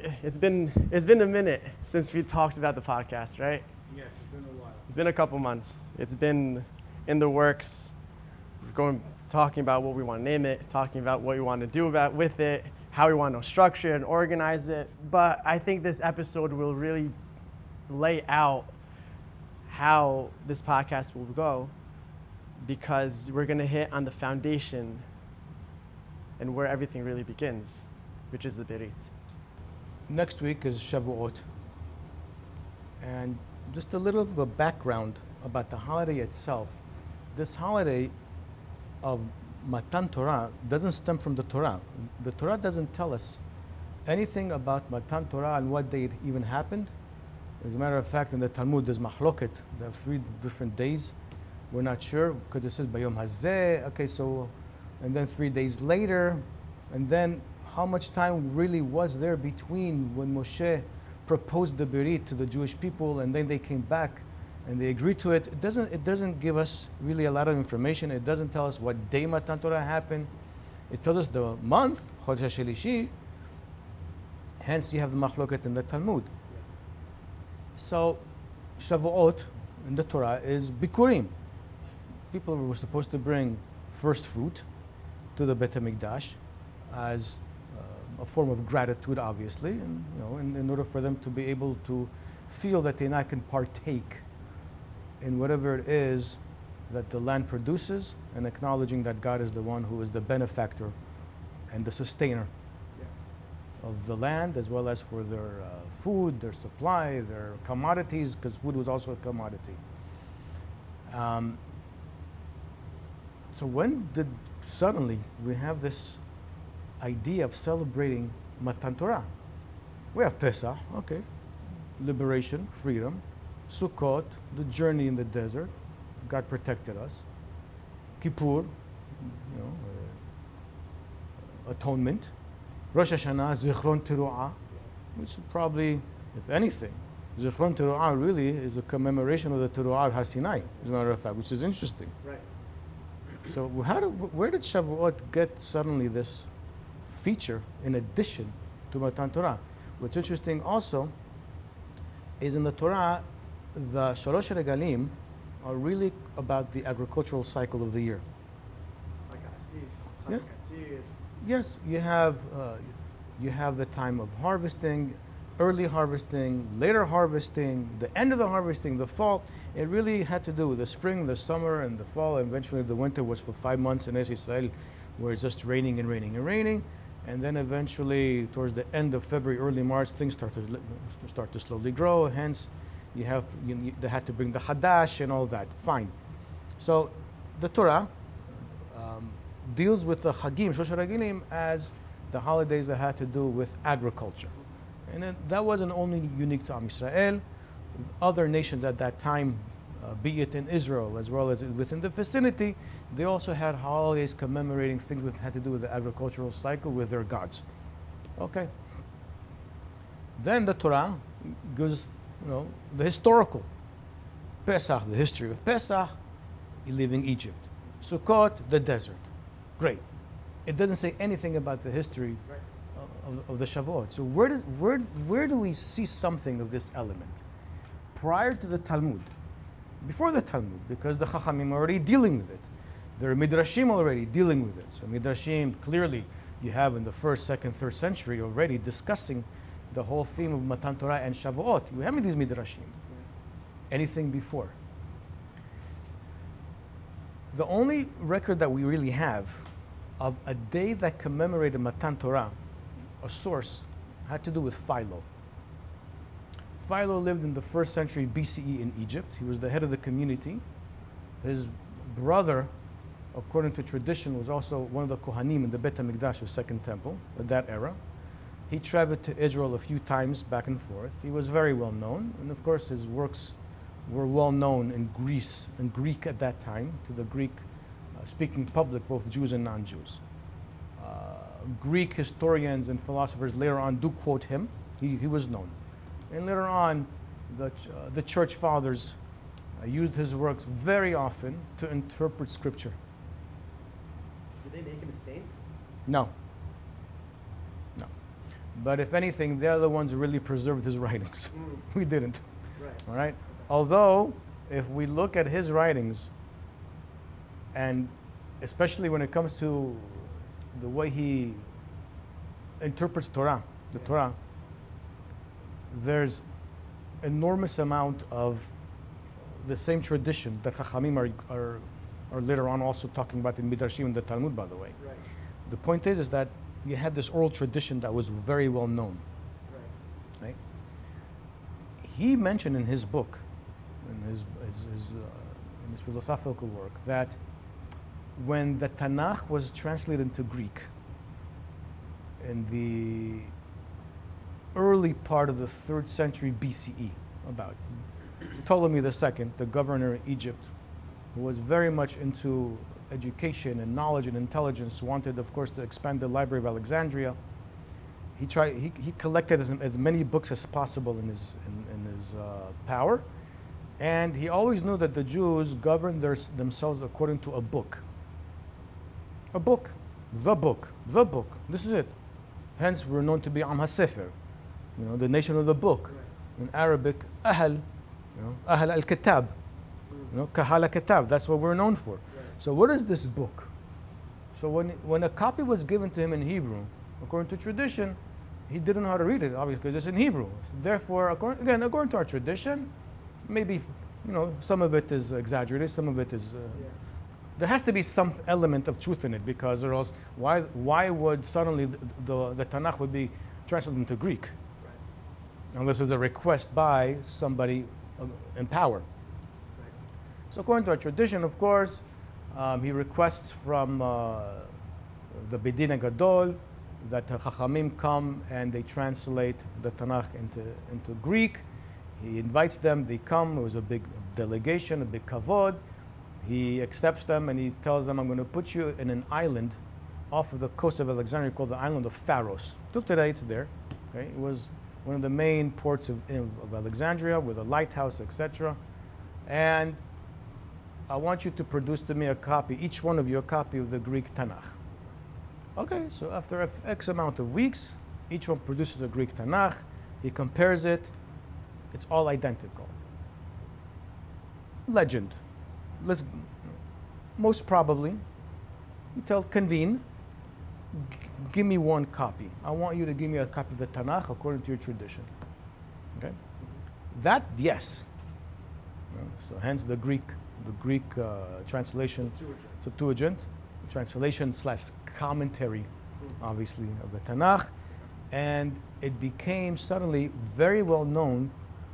it's been a minute since we talked about the podcast, right? Yes, it's been a while. It's been a couple months. It's been in the works. We're talking about what we want to name it, talking about what we want to do with it, how we want to structure and organize it. But I think this episode will really lay out how this podcast will go, because we're going to hit on the foundation and where everything really begins, which is the Berit. Next week is Shavuot. And just a little of a background about the holiday itself. This holiday of Matan Torah doesn't stem from the Torah. The Torah doesn't tell us anything about Matan Torah and what day it even happened. As a matter of fact, in the Talmud, there's mahloket. There are 3 different days. We're not sure, because it says Bayom Hazeh. Okay, so, and then 3 days later, and then how much time really was there between when Moshe proposed the Berit to the Jewish people, and then they came back and they agreed to it. It doesn't give us really a lot of information. It doesn't tell us what day Matan Torah happened. It tells us the month, Chodesh HaShelishi. Hence, you have the mahloket in the Talmud. So, Shavuot in the Torah is Bikurim. People were supposed to bring first fruit to the Beit HaMikdash as a form of gratitude, obviously, and in order for them to be able to feel that they now can partake in whatever it is that the land produces, and acknowledging that God is the one who is the benefactor and the sustainer of the land, as well as for their food, their supply, their commodities, because food was also a commodity. So when did suddenly we have this idea of celebrating Matan Torah? We have Pesach, okay, liberation, freedom. Sukkot, the journey in the desert, God protected us. Kippur, atonement. Rosh Hashanah, Zichron Teruah, which is probably, if anything, Zichron Teruah really is a commemoration of the Teruah of Har Sinai, as a matter of fact, which is interesting. Right. So where did Shavuot get suddenly this feature in addition to Matan Torah? What's interesting also is in the Torah, the Shalosh Regalim are really about the agricultural cycle of the year. Yeah. Yes, you have the time of harvesting, early harvesting, later harvesting, the end of the harvesting, the fall. It really had to do with the spring, the summer, and the fall. And eventually, the winter was for 5 months in Eretz Israel, where it's just raining and raining and raining. And then eventually, towards the end of February, early March, things start to slowly grow. Hence, they had to bring the Hadash and all that. Fine. So, the Torah deals with the Chagim, Shlosh Regalim, as the holidays that had to do with agriculture. And that wasn't only unique to Am Yisrael. Other nations at that time, be it in Israel as well as within the vicinity, they also had holidays commemorating things that had to do with the agricultural cycle with their gods. Okay. Then the Torah gives, the historical. Pesach, the history of Pesach, leaving Egypt. Sukkot, the desert. Great. It doesn't say anything about the history of the Shavuot. So where do we see something of this element? Prior to the Talmud, before the Talmud, because the Chachamim are already dealing with it. There are Midrashim already dealing with it. So Midrashim, clearly, you have in the 1st, 2nd, 3rd century already discussing the whole theme of Matan Torah and Shavuot. We have these Midrashim. Anything before? The only record that we really have of a day that commemorated Matan Torah, a source, had to do with Philo. Philo lived in the 1st century BCE in Egypt. He was the head of the community. His brother, according to tradition, was also one of the Kohanim in the Beit HaMikdash, the Second Temple, at that era. He traveled to Israel a few times back and forth. He was very well known, and of course his works were well known in Greece and Greek at that time, to the Greek speaking public, both Jews and non-Jews. Greek historians and philosophers later on do quote him. He was known. And later on, the church fathers used his works very often to interpret scripture. Did they make him a saint? No. No. But if anything, they're the ones who really preserved his writings. We didn't. Right. All right? Although, if we look at his writings, and especially when it comes to the way he interprets Torah, the Torah, there's enormous amount of the same tradition that Chachamim are later on also talking about in Midrashim and the Talmud, by the way. Right. The point is that you had this oral tradition that was very well known. Right? He mentioned in his book, in his philosophical work, that when the Tanakh was translated into Greek in the early part of the 3rd century BCE, about Ptolemy II, the governor of Egypt, who was very much into education and knowledge and intelligence, wanted, of course, to expand the Library of Alexandria. He collected as many books as possible in his power, and he always knew that the Jews governed themselves according to a book. A book, the book, the book. This is it. Hence, we're known to be Am HaSefer, the nation of the book. In Arabic, Ahl, Ahl al-Kitab, Kahal al-Kitab. That's what we're known for. So what is this book? So when a copy was given to him in Hebrew, according to tradition, he didn't know how to read it, obviously, because it's in Hebrew. So therefore, according to our tradition, maybe some of it is exaggerated, some of it is. There has to be some element of truth in it, because or else why would suddenly the Tanakh would be translated into Greek? Unless there's a request by somebody in power. So according to our tradition, of course, he requests from the Bedin Gadol that Chachamim come and they translate the Tanakh into Greek. He invites them, they come. It was a big delegation, a big kavod. He accepts them and he tells them, I'm going to put you in an island off of the coast of Alexandria called the island of Pharos. Till today it's there. Okay? It was one of the main ports of Alexandria with a lighthouse, etc. And I want you to produce to me a copy, each one of you a copy of the Greek Tanakh. Okay, so after X amount of weeks, each one produces a Greek Tanakh. He compares it. It's all identical. Legend. Most probably, you convene, give me one copy. I want you to give me a copy of the Tanakh according to your tradition. Okay? That, yes. So hence the Greek translation, Septuagint, translation / commentary, obviously, of the Tanakh. And it became suddenly very well known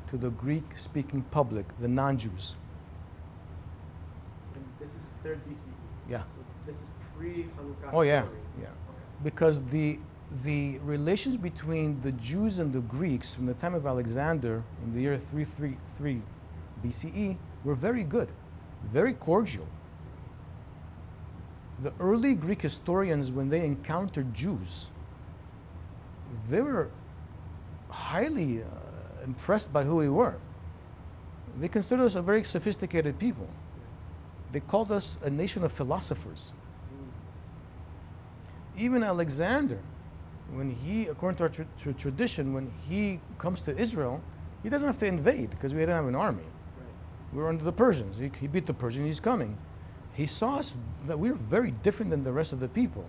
to the Greek-speaking public, the non-Jews. And this is 3rd BCE. Yeah. So this is pre-Hanukkah. Oh yeah, story. yeah. Okay. Because the relations between the Jews and the Greeks from the time of Alexander in the year 333 BCE were very good, very cordial. The early Greek historians, when they encountered Jews, they were highly impressed by who we were. They considered us a very sophisticated people. They called us a nation of philosophers. Even Alexander, when he, according to our tradition, when he comes to Israel, he doesn't have to invade because we didn't have an army. We were under the Persians. He beat the Persians, he's coming. He saw us that we were very different than the rest of the people.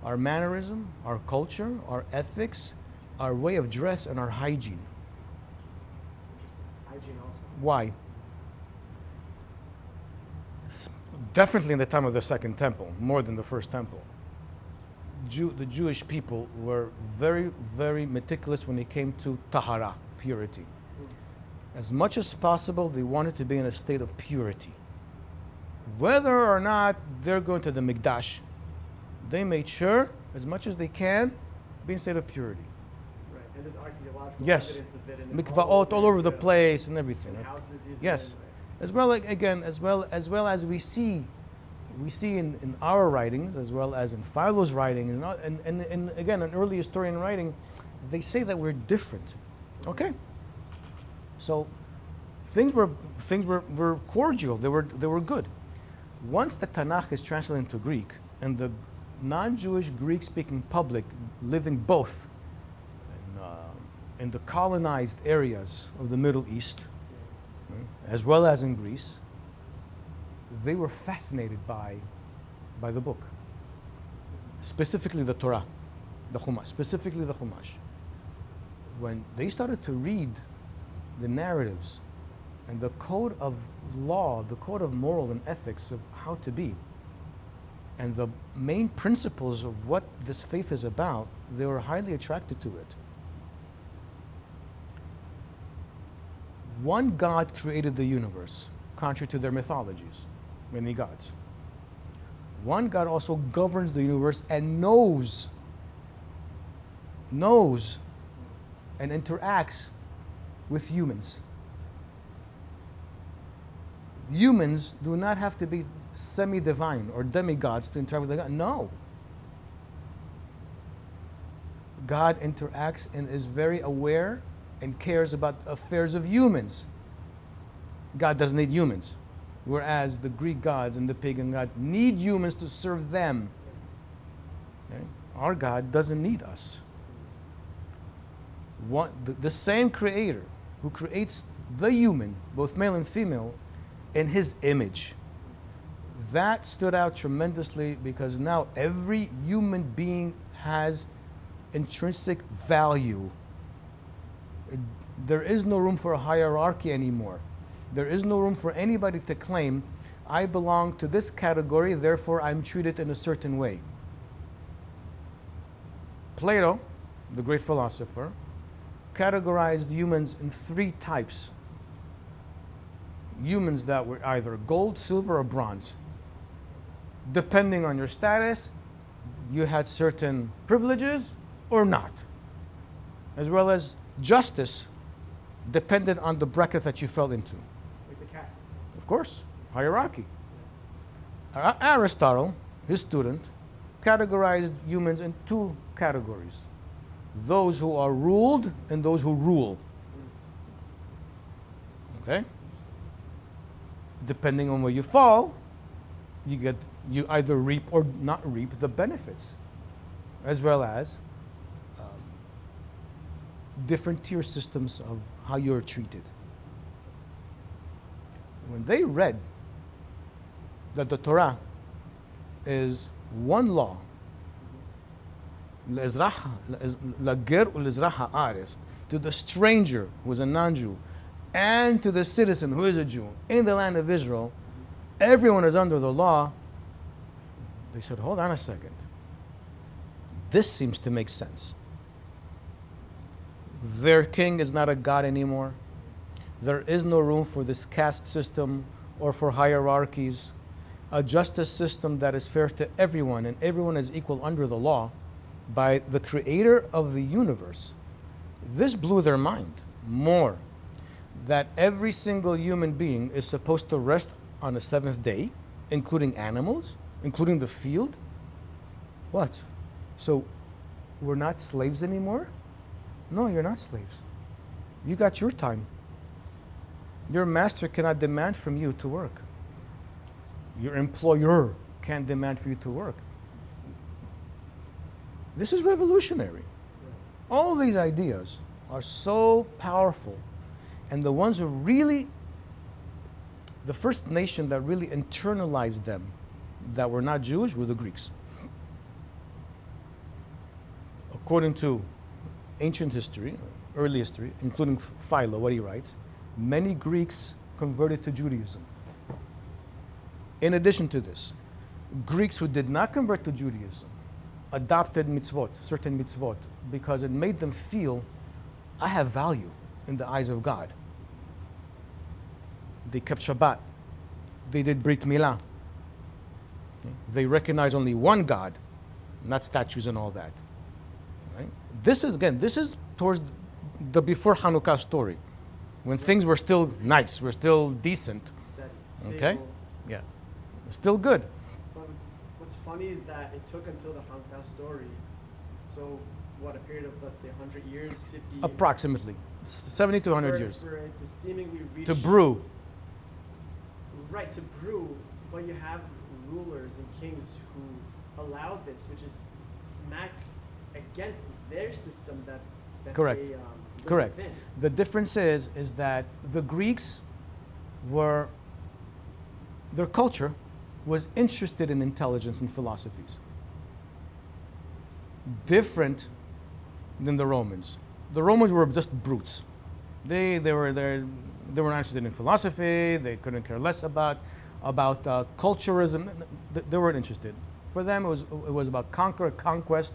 Our mannerism, our culture, our ethics, our way of dress, and our hygiene. Hygiene also. Why? Definitely in the time of the Second Temple, more than the First Temple. The Jewish people were very, very meticulous when it came to tahara, purity. As much as possible, they wanted to be in a state of purity. Whether or not they're going to the Mikdash, they made sure, as much as they can, be in a state of purity. Right, and there's archaeological Yes, evidence of it. In mikvaot all over the place and everything. And houses you've Yes, been, right. as well as we see in our writings, as well as in Philo's writing, and again, an early historian writing, they say that we're different. Okay. So things were cordial. They were good. Once the Tanakh is translated into Greek, and the non-Jewish Greek-speaking public living both in the colonized areas of the Middle East, right, as well as in Greece, they were fascinated by the book, specifically the Torah, the Chumash, specifically the Chumash. When they started to read the narratives and the code of law, the code of moral and ethics of how to be, and the main principles of what this faith is about, they were highly attracted to it. One God created the universe, contrary to their mythologies, many gods. One God also governs the universe and knows and interacts with humans. Humans do not have to be semi-divine or demigods to interact with God. No. God interacts and is very aware and cares about the affairs of humans. God doesn't need humans. Whereas the Greek gods and the pagan gods need humans to serve them. Okay? Our God doesn't need us. The same creator who creates the human, both male and female, in his image. That stood out tremendously because now every human being has intrinsic value. There is no room for a hierarchy anymore. There is no room for anybody to claim, I belong to this category, therefore I'm treated in a certain way. Plato, the great philosopher, categorized humans in 3 types. Humans that were either gold, silver, or bronze. Depending on your status, you had certain privileges or not. As well as justice depended on the bracket that you fell into. Like the caste system. Of course, hierarchy. Aristotle, his student, categorized humans in 2 categories. Those who are ruled and those who rule. Okay? Depending on where you fall, you either reap or not reap the benefits, as well as different tier systems of how you're treated. When they read that the Torah is one law, to the stranger who is a non-Jew and to the citizen who is a Jew in the land of Israel, everyone is under the law. They said, hold on a second. This seems to make sense. Their king is not a god anymore. There is no room for this caste system or for hierarchies. A justice system that is fair to everyone and everyone is equal under the law by the creator of the universe. This blew their mind more. That every single human being is supposed to rest on the 7th day, including animals, including the field. What? So we're not slaves anymore? No, you're not slaves. You got your time. Your master cannot demand from you to work. Your employer can't demand for you to work. This is revolutionary. All these ideas are so powerful. And the ones who really, the first nation that really internalized them, that were not Jewish, were the Greeks. According to ancient history, early history, including Philo, what he writes, many Greeks converted to Judaism. In addition to this, Greeks who did not convert to Judaism adopted mitzvot, certain mitzvot, because it made them feel, I have value in the eyes of God. They kept Shabbat. They did Brit Milah. Okay? They recognize only one God, not statues and all that. Right? This is towards the before Hanukkah story, when things were still nice, were still decent. Steady, Okay? stable. Yeah. Still good. But what's funny is that it took until the Hanukkah story, so what, a period of, let's say, 100 years, 50 Approximately 70 to 100 years. For it to seemingly reach... To brew. Right, to brew, but you have rulers and kings who allowed this, which is smack against their system that that Correct. they live Correct. within. The difference is that the Greeks were, their culture was interested in intelligence and philosophies. Different than the Romans. The Romans were just brutes. They were not interested in philosophy. They couldn't care less about culturism. They weren't interested. For them, it was about conquest,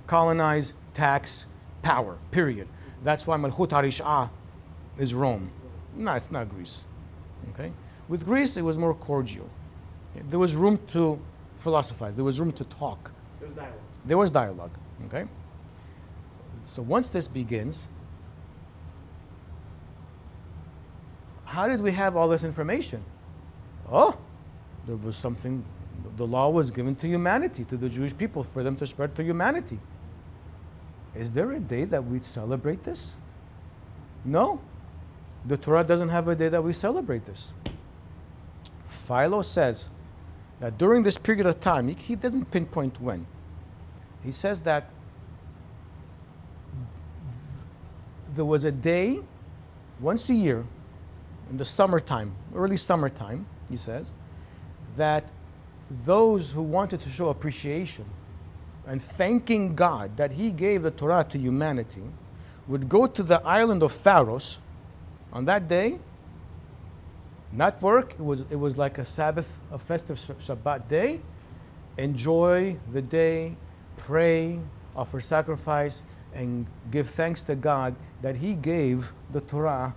colonize, tax, power. Period. That's why Malchut Harish'ah is Rome. No, it's not Greece. Okay. With Greece, it was more cordial. There was room to philosophize. There was room to talk. There was dialogue. There was dialogue. Okay. So once this begins, how did we have all this information? Oh, there was something, the law was given to humanity, to the Jewish people, for them to spread to humanity. Is there a day that we celebrate this? No. The Torah doesn't have a day that we celebrate this. Philo says that during this period of time, he doesn't pinpoint when. He says that there was a day once a year in the summertime, early summertime, he says, that those who wanted to show appreciation and thanking God that he gave the Torah to humanity would go to the island of Pharos on that day, not work. It was like a Sabbath, a festive Shabbat day. Enjoy the day, pray, offer sacrifice, and give thanks to God that he gave the Torah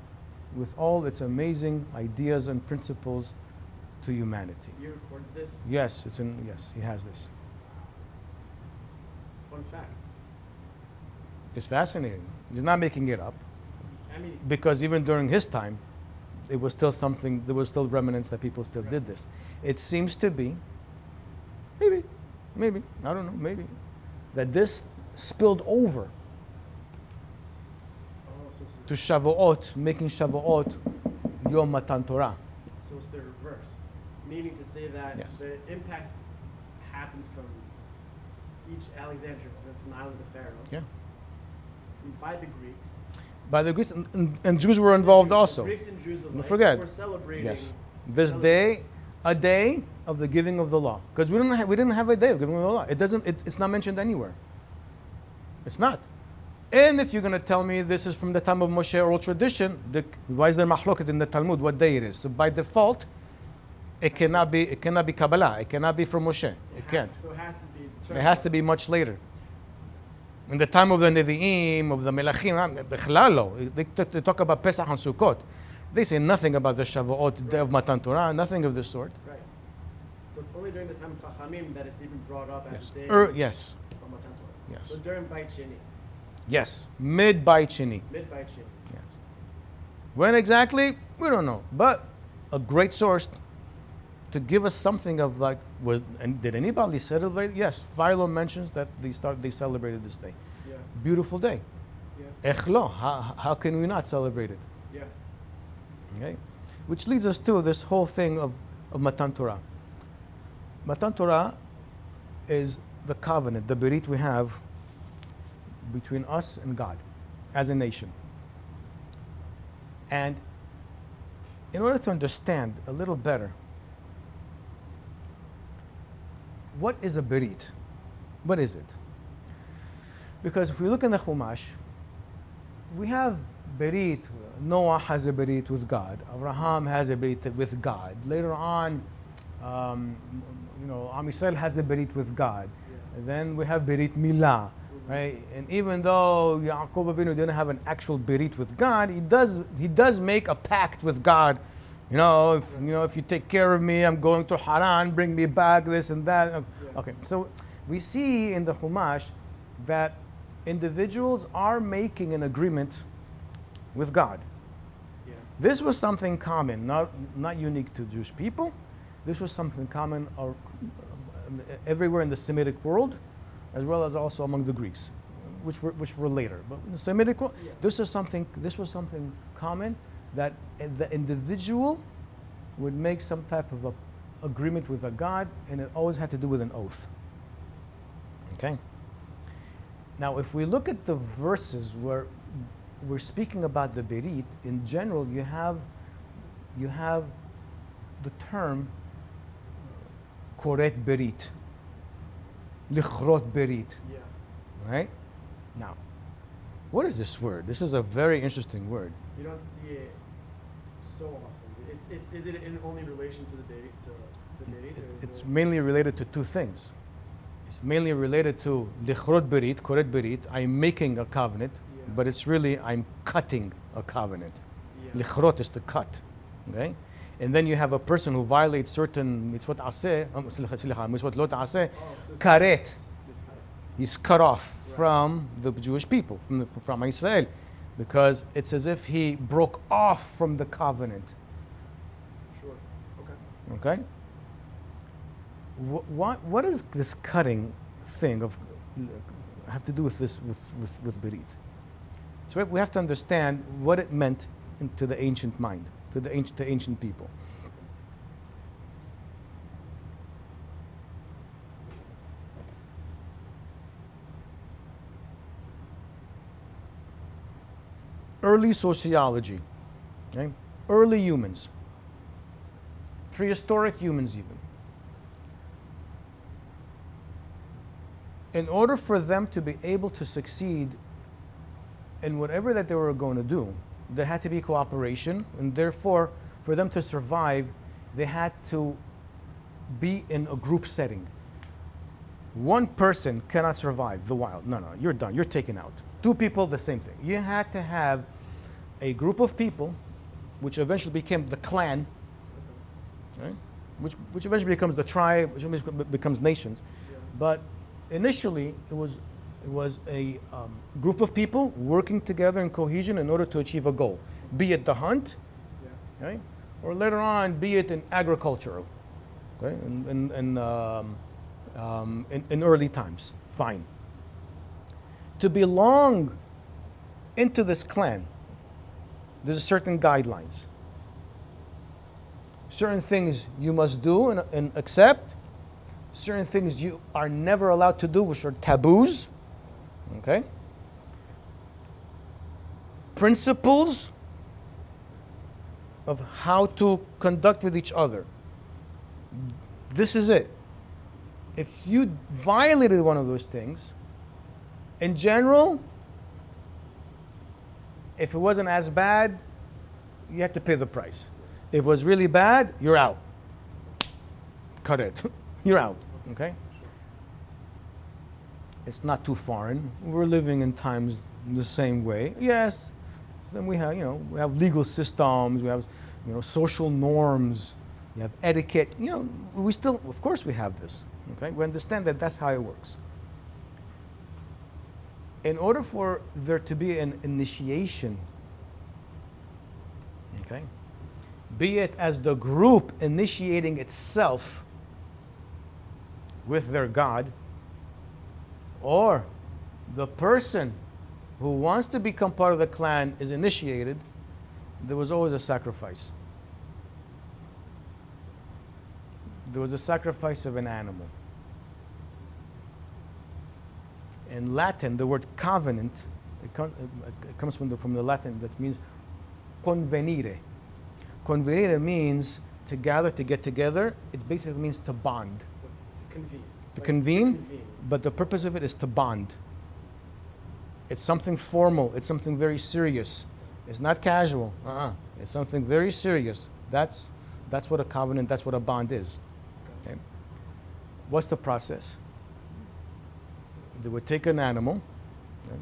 with all its amazing ideas and principles to humanity. He records this. Yes, he has this. Fun fact. It's fascinating. He's not making it up. I mean, Because even during his time, it was still something, there was still remnants that people still did this. It seems to be, maybe, I don't know, maybe, that this spilled over to Shavuot, making Shavuot Yom Matan Torah. so it's the reverse. Meaning to say that Yes. the impact happened from each Alexandria, from the island of Pharaoh, Yeah. by the Greeks. By the Greeks, and Jews were involved also. Greeks and Jews alike Don't forget. were celebrating. Yes. This day, a day of the giving of the law. Because we didn't have a day of giving of the law. It's not mentioned anywhere. It's not. And if you're going to tell me this is from the time of Moshe oral tradition, why is there mahloket in the Talmud what day it is? So by default, it cannot be Kabbalah. It cannot be from Moshe. It can't. So it has to be. It has to be much later. In the time of the Nevi'im, of the Melachim, they talk about Pesach and Sukkot. They say nothing about the Shavuot, day of Matan Torah, nothing of the sort. Right. So it's only during the time of Chachamim that it's even brought up as Yes. a day Yes. of Matan Torah. Yes. So during Beit Sheni, Yes. Mid Beit Sheni. mid Beit Sheni. Yes. When exactly? We don't know. But a great source to give us something of like, and did anybody celebrate? Yes. Philo mentions that they celebrated this day. Yeah. Beautiful day. Yeah. Echlo. How can we not celebrate it? Yeah. Okay? Which leads us to this whole thing of Matan Torah. Matan Torah is the covenant, the berit we have between us and God as a nation. And in order to understand a little better, what is a berit? What is it? Because if we look in the Chumash, we have berit. Noah has a berit with God. Abraham has a berit with God. Later on, Am Yisrael has a berit with God. Yeah. And then we have berit milah, right? And even though Yaakov Avinu didn't have an actual berit with God, he does make a pact with God. If you take care of me, I'm going to Haran, bring me back this and that. Yeah. Okay, so we see in the Chumash that individuals are making an agreement with God. Yeah. This was something common, not unique to Jewish people. This was something common everywhere in the Semitic world, as well as also among the Greeks, which were later. But in the Semitic world, Yeah. this was something common, that the individual would make some type of a agreement with a God, and it always had to do with an oath. Okay. Now, if we look at the verses where we're speaking about the berit, in general, you have the term koret berit, lichrot berit, Yeah. right? Now, what is this word? This is a very interesting word. You don't see it so often. Is it in only relation to the Berit? It's mainly related to two things. It's mainly related to lichrot berit, koret berit. I'm making a covenant, Yeah. but it's really I'm cutting a covenant. Yeah. Lichrot is to cut, okay? And then you have a person who violates certain mitzvot aseh, mitzvot lo ta'aseh, So it's karet. It's karet. He's cut off Right. from the Jewish people, from Israel, because it's as if he broke off from the covenant. Sure. Okay. Okay. What does this cutting thing of have to do with this with berit? So we have to understand what it meant to the ancient mind, to the ancient people. Early sociology, okay? Early humans, prehistoric humans even. In order for them to be able to succeed in whatever that they were going to do, there had to be cooperation, and therefore, for them to survive, they had to be in a group setting. One person cannot survive the wild. No, you're done. You're taken out. Two people, the same thing. You had to have a group of people, which eventually became the clan, right? Which eventually becomes the tribe, which eventually becomes nations. Yeah. But initially, it was a group of people working together in cohesion in order to achieve a goal, be it the hunt, Yeah. okay, or later on, be it in agriculture, okay, in early times. Fine. To belong into this clan, there's certain guidelines. Certain things you must do and accept. Certain things you are never allowed to do, which are taboos. Okay? Principles of how to conduct with each other. This is it. If you violated one of those things, in general, if it wasn't as bad, you had to pay the price. If it was really bad, you're out. Cut it. You're out. Okay? It's not too foreign. We're living in times the same way. Yes, then we have legal systems, we have social norms, we have etiquette. We still, of course, we have this. Okay? We understand that that's how it works. In order for there to be an initiation, okay, be it as the group initiating itself with their God, or the person who wants to become part of the clan is initiated, there was always a sacrifice. There was a sacrifice of an animal. In Latin, the word covenant, it comes from the Latin that means convenire. Convenire means to gather, to get together. It basically means to bond. To convene. To convene, but the purpose of it is to bond. It's something formal. It's something very serious. It's not casual. It's something very serious. That's what a covenant, that's what a bond is. Okay? What's the process? They would take an animal, okay?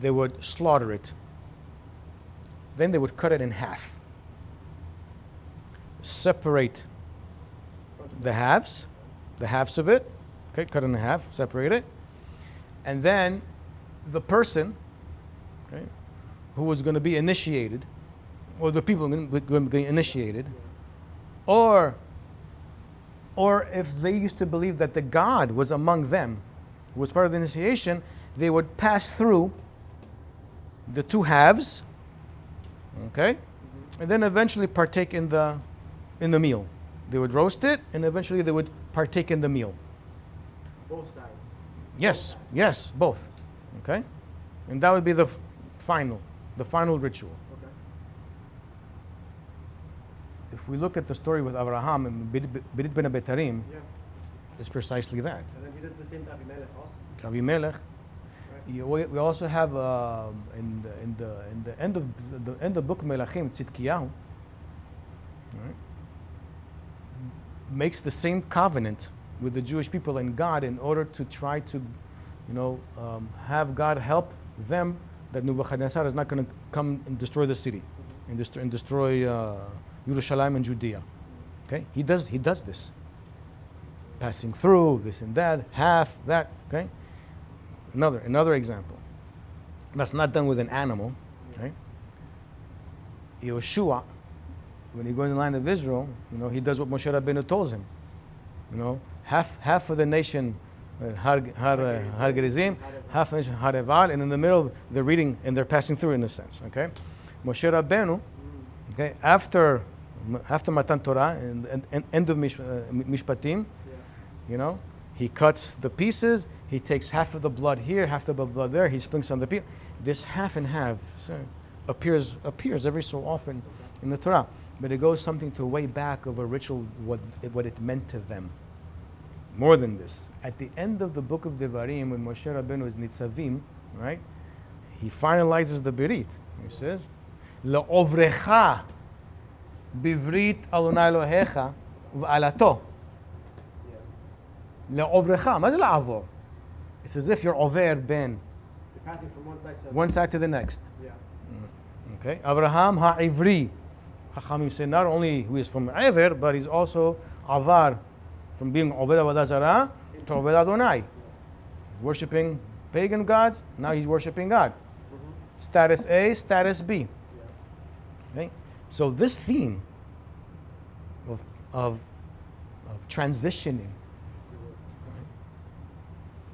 They would slaughter it. Then they would cut it in half. Separate the halves of it, okay, cut it in half, separate it. And then the person, okay, who was going to be initiated, or the people going to be initiated, or if they used to believe that the God was among them, who was part of the initiation, they would pass through the two halves, okay, and then eventually partake in the meal. They would roast it, and eventually they would partake in the meal. Both sides. Yes, both. Okay, and that would be the final ritual. Okay. If we look at the story with Abraham and Berit Ben Abetarim, Yeah. it's precisely that. And then he does the same to Abimelech also. Avimelech. Right. We also have in the end of the book of Melachim, Tzidkiyahu, right, makes the same covenant with the Jewish people and God in order to try to, have God help them that Nebuchadnezzar is not going to come and destroy the city and destroy Yerushalayim and Judea. Okay, he does this, passing through this and that, half that. Okay, another example. That's not done with an animal. Right? Yoshua, when he goes in the land of Israel, he does what Moshe Rabbeinu told him. Half of the nation Har Gerizim, half of the nation Har Eval, and in the middle they're reading and they're passing through in a sense. Okay, Moshe Rabbeinu, okay, after Matan Torah and end of Mishpatim, he cuts the pieces. He takes half of the blood here, half of the blood there. He sprinkles on the people. This half and half appears every so often in the Torah, but it goes something to way back of a ritual, what it meant to them. More than this, at the end of the book of Devarim, when Moshe Rabbeinu is Nitzavim, right, he finalizes the Berit. He says, "Le'ovrecha bivrit Adonai Elohecha v'alato." Le'ovrecha, מה זה לעבור? It's as if you're over ben. You're passing from one side to the next. Yeah. Okay, Abraham ha'ivri. Chachamim say not only he is from Ever, but he's also avar, from being Oved Avodah Zarah to Oved Adonai. Worshipping pagan gods, now he's worshipping God. Status A, status B. Okay? So this theme of transitioning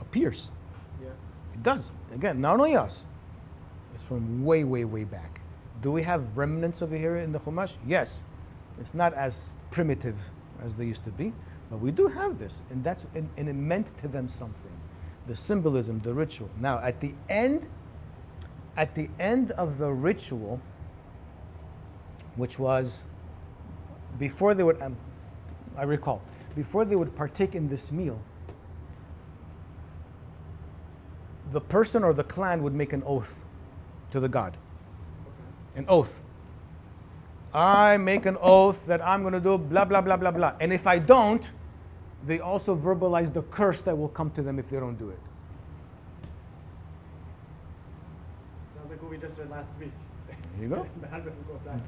appears. Yeah. It does. Again, not only us. It's from way, way, way back. Do we have remnants over here in the Chumash? Yes. It's not as primitive as they used to be, but we do have this, and it meant to them something. The symbolism, the ritual. Now, at the end of the ritual, which was before they would, I recall, before they would partake in this meal, the person or the clan would make an oath to the god. An oath. I make an oath that I'm going to do blah, blah, blah, blah, blah. And if I don't, they also verbalize the curse that will come to them if they don't do it. Sounds like what we just read last week. There you go. Yeah.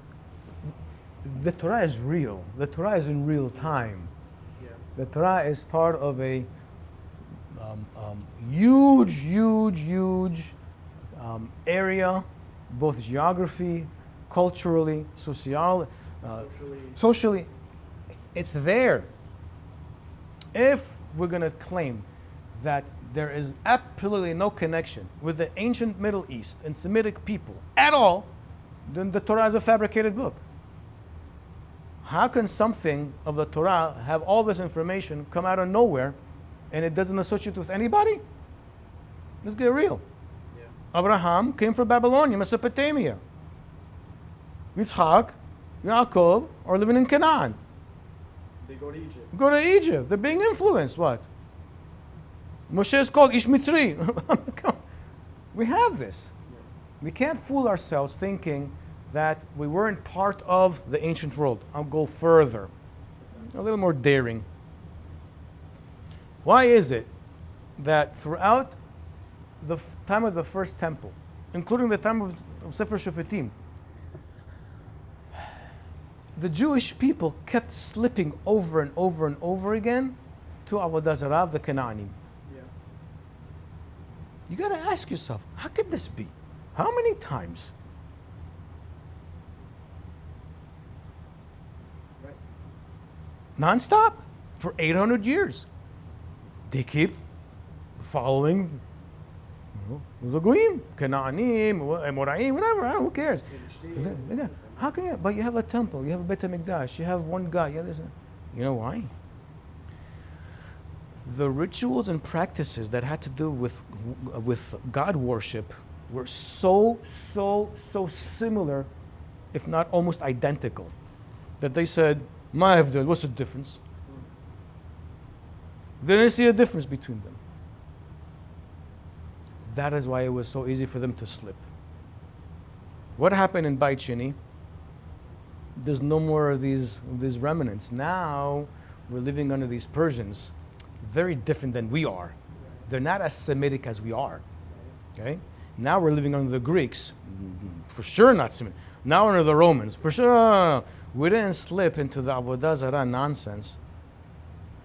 The Torah is real. The Torah is in real time. The Torah is part of a huge area, both geography, culturally, socially. It's there. If we're going to claim that there is absolutely no connection with the ancient Middle East and Semitic people at all, then the Torah is a fabricated book. How can something of the Torah have all this information come out of nowhere and it doesn't associate with anybody? Let's get real. Yeah. Abraham came from Babylonia, Mesopotamia. Yitzhak, Yaakov are living in Canaan. They go to Egypt. Go to Egypt. They're being influenced. What? Moshe is called Ish Mitzri. We have this. Yeah. We can't fool ourselves thinking that we weren't part of the ancient world. I'll go further. A little more daring. Why is it that throughout the time of the first temple, including the time of Sefer Shofetim, the Jewish people kept slipping over and over and over again to Avodah Zarah, the Canaanim? Yeah. You got to ask yourself, how could this be? How many times? Right. Non-stop for 800 years. They keep following the Goyim, Canaanim, Amoraim, whatever. Who cares? How can you? But you have a temple, you have a Beit HaMikdash, you have one God. You know why? The rituals and practices that had to do with God worship were so similar, if not almost identical, that they said, "Ma havdil, what's the difference?" They didn't see a difference between them. That is why it was so easy for them to slip. What happened in Beit Sheni? There's no more of these remnants. Now we're living under these Persians, very different than we are. They're not as Semitic as we are. Okay? Now we're living under the Greeks, for sure not Semitic. Now under the Romans, for sure. No. We didn't slip into the Avodah Zarah nonsense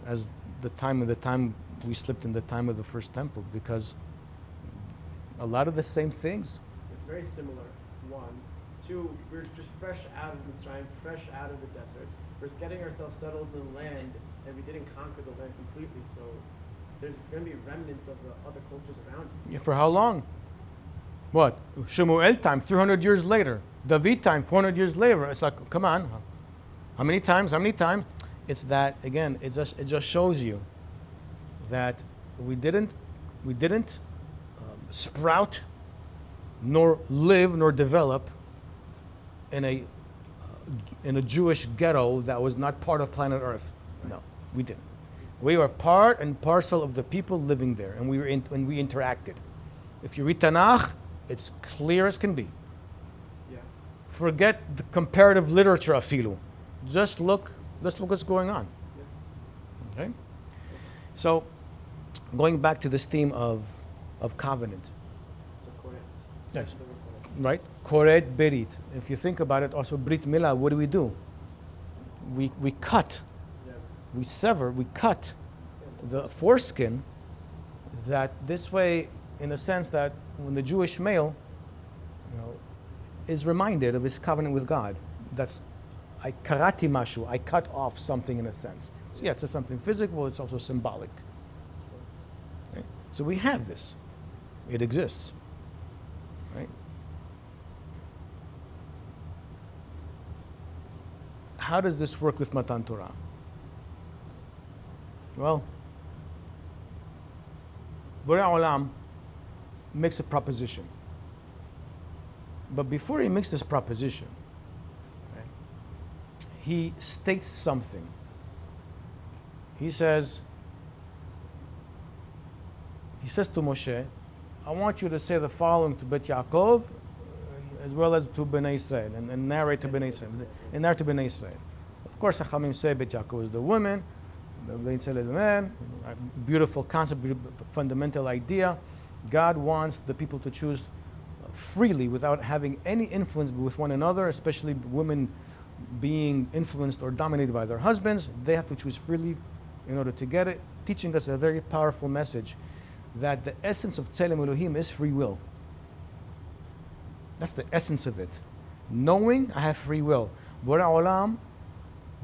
as the time we slipped in the time of the first temple, because a lot of the same things. It's very similar. One. Two, we're just fresh out of Mitzrayim, fresh out of the desert. We're just getting ourselves settled in the land, and we didn't conquer the land completely, so there's going to be remnants of the other cultures around. Yeah, for how long? What? Shemuel time, 300 years later. David time, 400 years later. It's like, come on. How many times? How many times? It's that, again, it just shows you that we didn't sprout, nor live, nor develop in a Jewish ghetto that was not part of planet Earth. No, we didn't. We were part and parcel of the people living there, and we interacted. If you read Tanakh, it's clear as can be. Yeah. Forget the comparative literature afilu. Just look. Let's look what's going on. Yeah. Okay. So, going back to this theme of covenant. So Koret. Yes. Right? Koret Berit. If you think about it, also Brit Milah, what do? We cut, we sever, we cut the foreskin, that this way, in a sense that when the Jewish male, is reminded of his covenant with God, that's, I karati mashu, I cut off something in a sense. So yeah, it's something physical, it's also symbolic. Okay? So we have this. It exists. Right? How does this work with Matan Torah? Well, Borei Olam makes a proposition. But before he makes this proposition, right, he states something. He says to Moshe, I want you to say the following to Bet Yaakov, as well as to Bnei Israel, and narrate to Bnei Israel, and narrate to Bnei Israel. Of course, Chachamim say Bet Yaakov is the woman, Bnei Israel is the man. Beautiful concept, fundamental idea. God wants the people to choose freely without having any influence with one another, especially women being influenced or dominated by their husbands. They have to choose freely in order to get it, teaching us a very powerful message that the essence of Tzelem Elohim is free will. That's the essence of it. Knowing I have free will. Borei Olam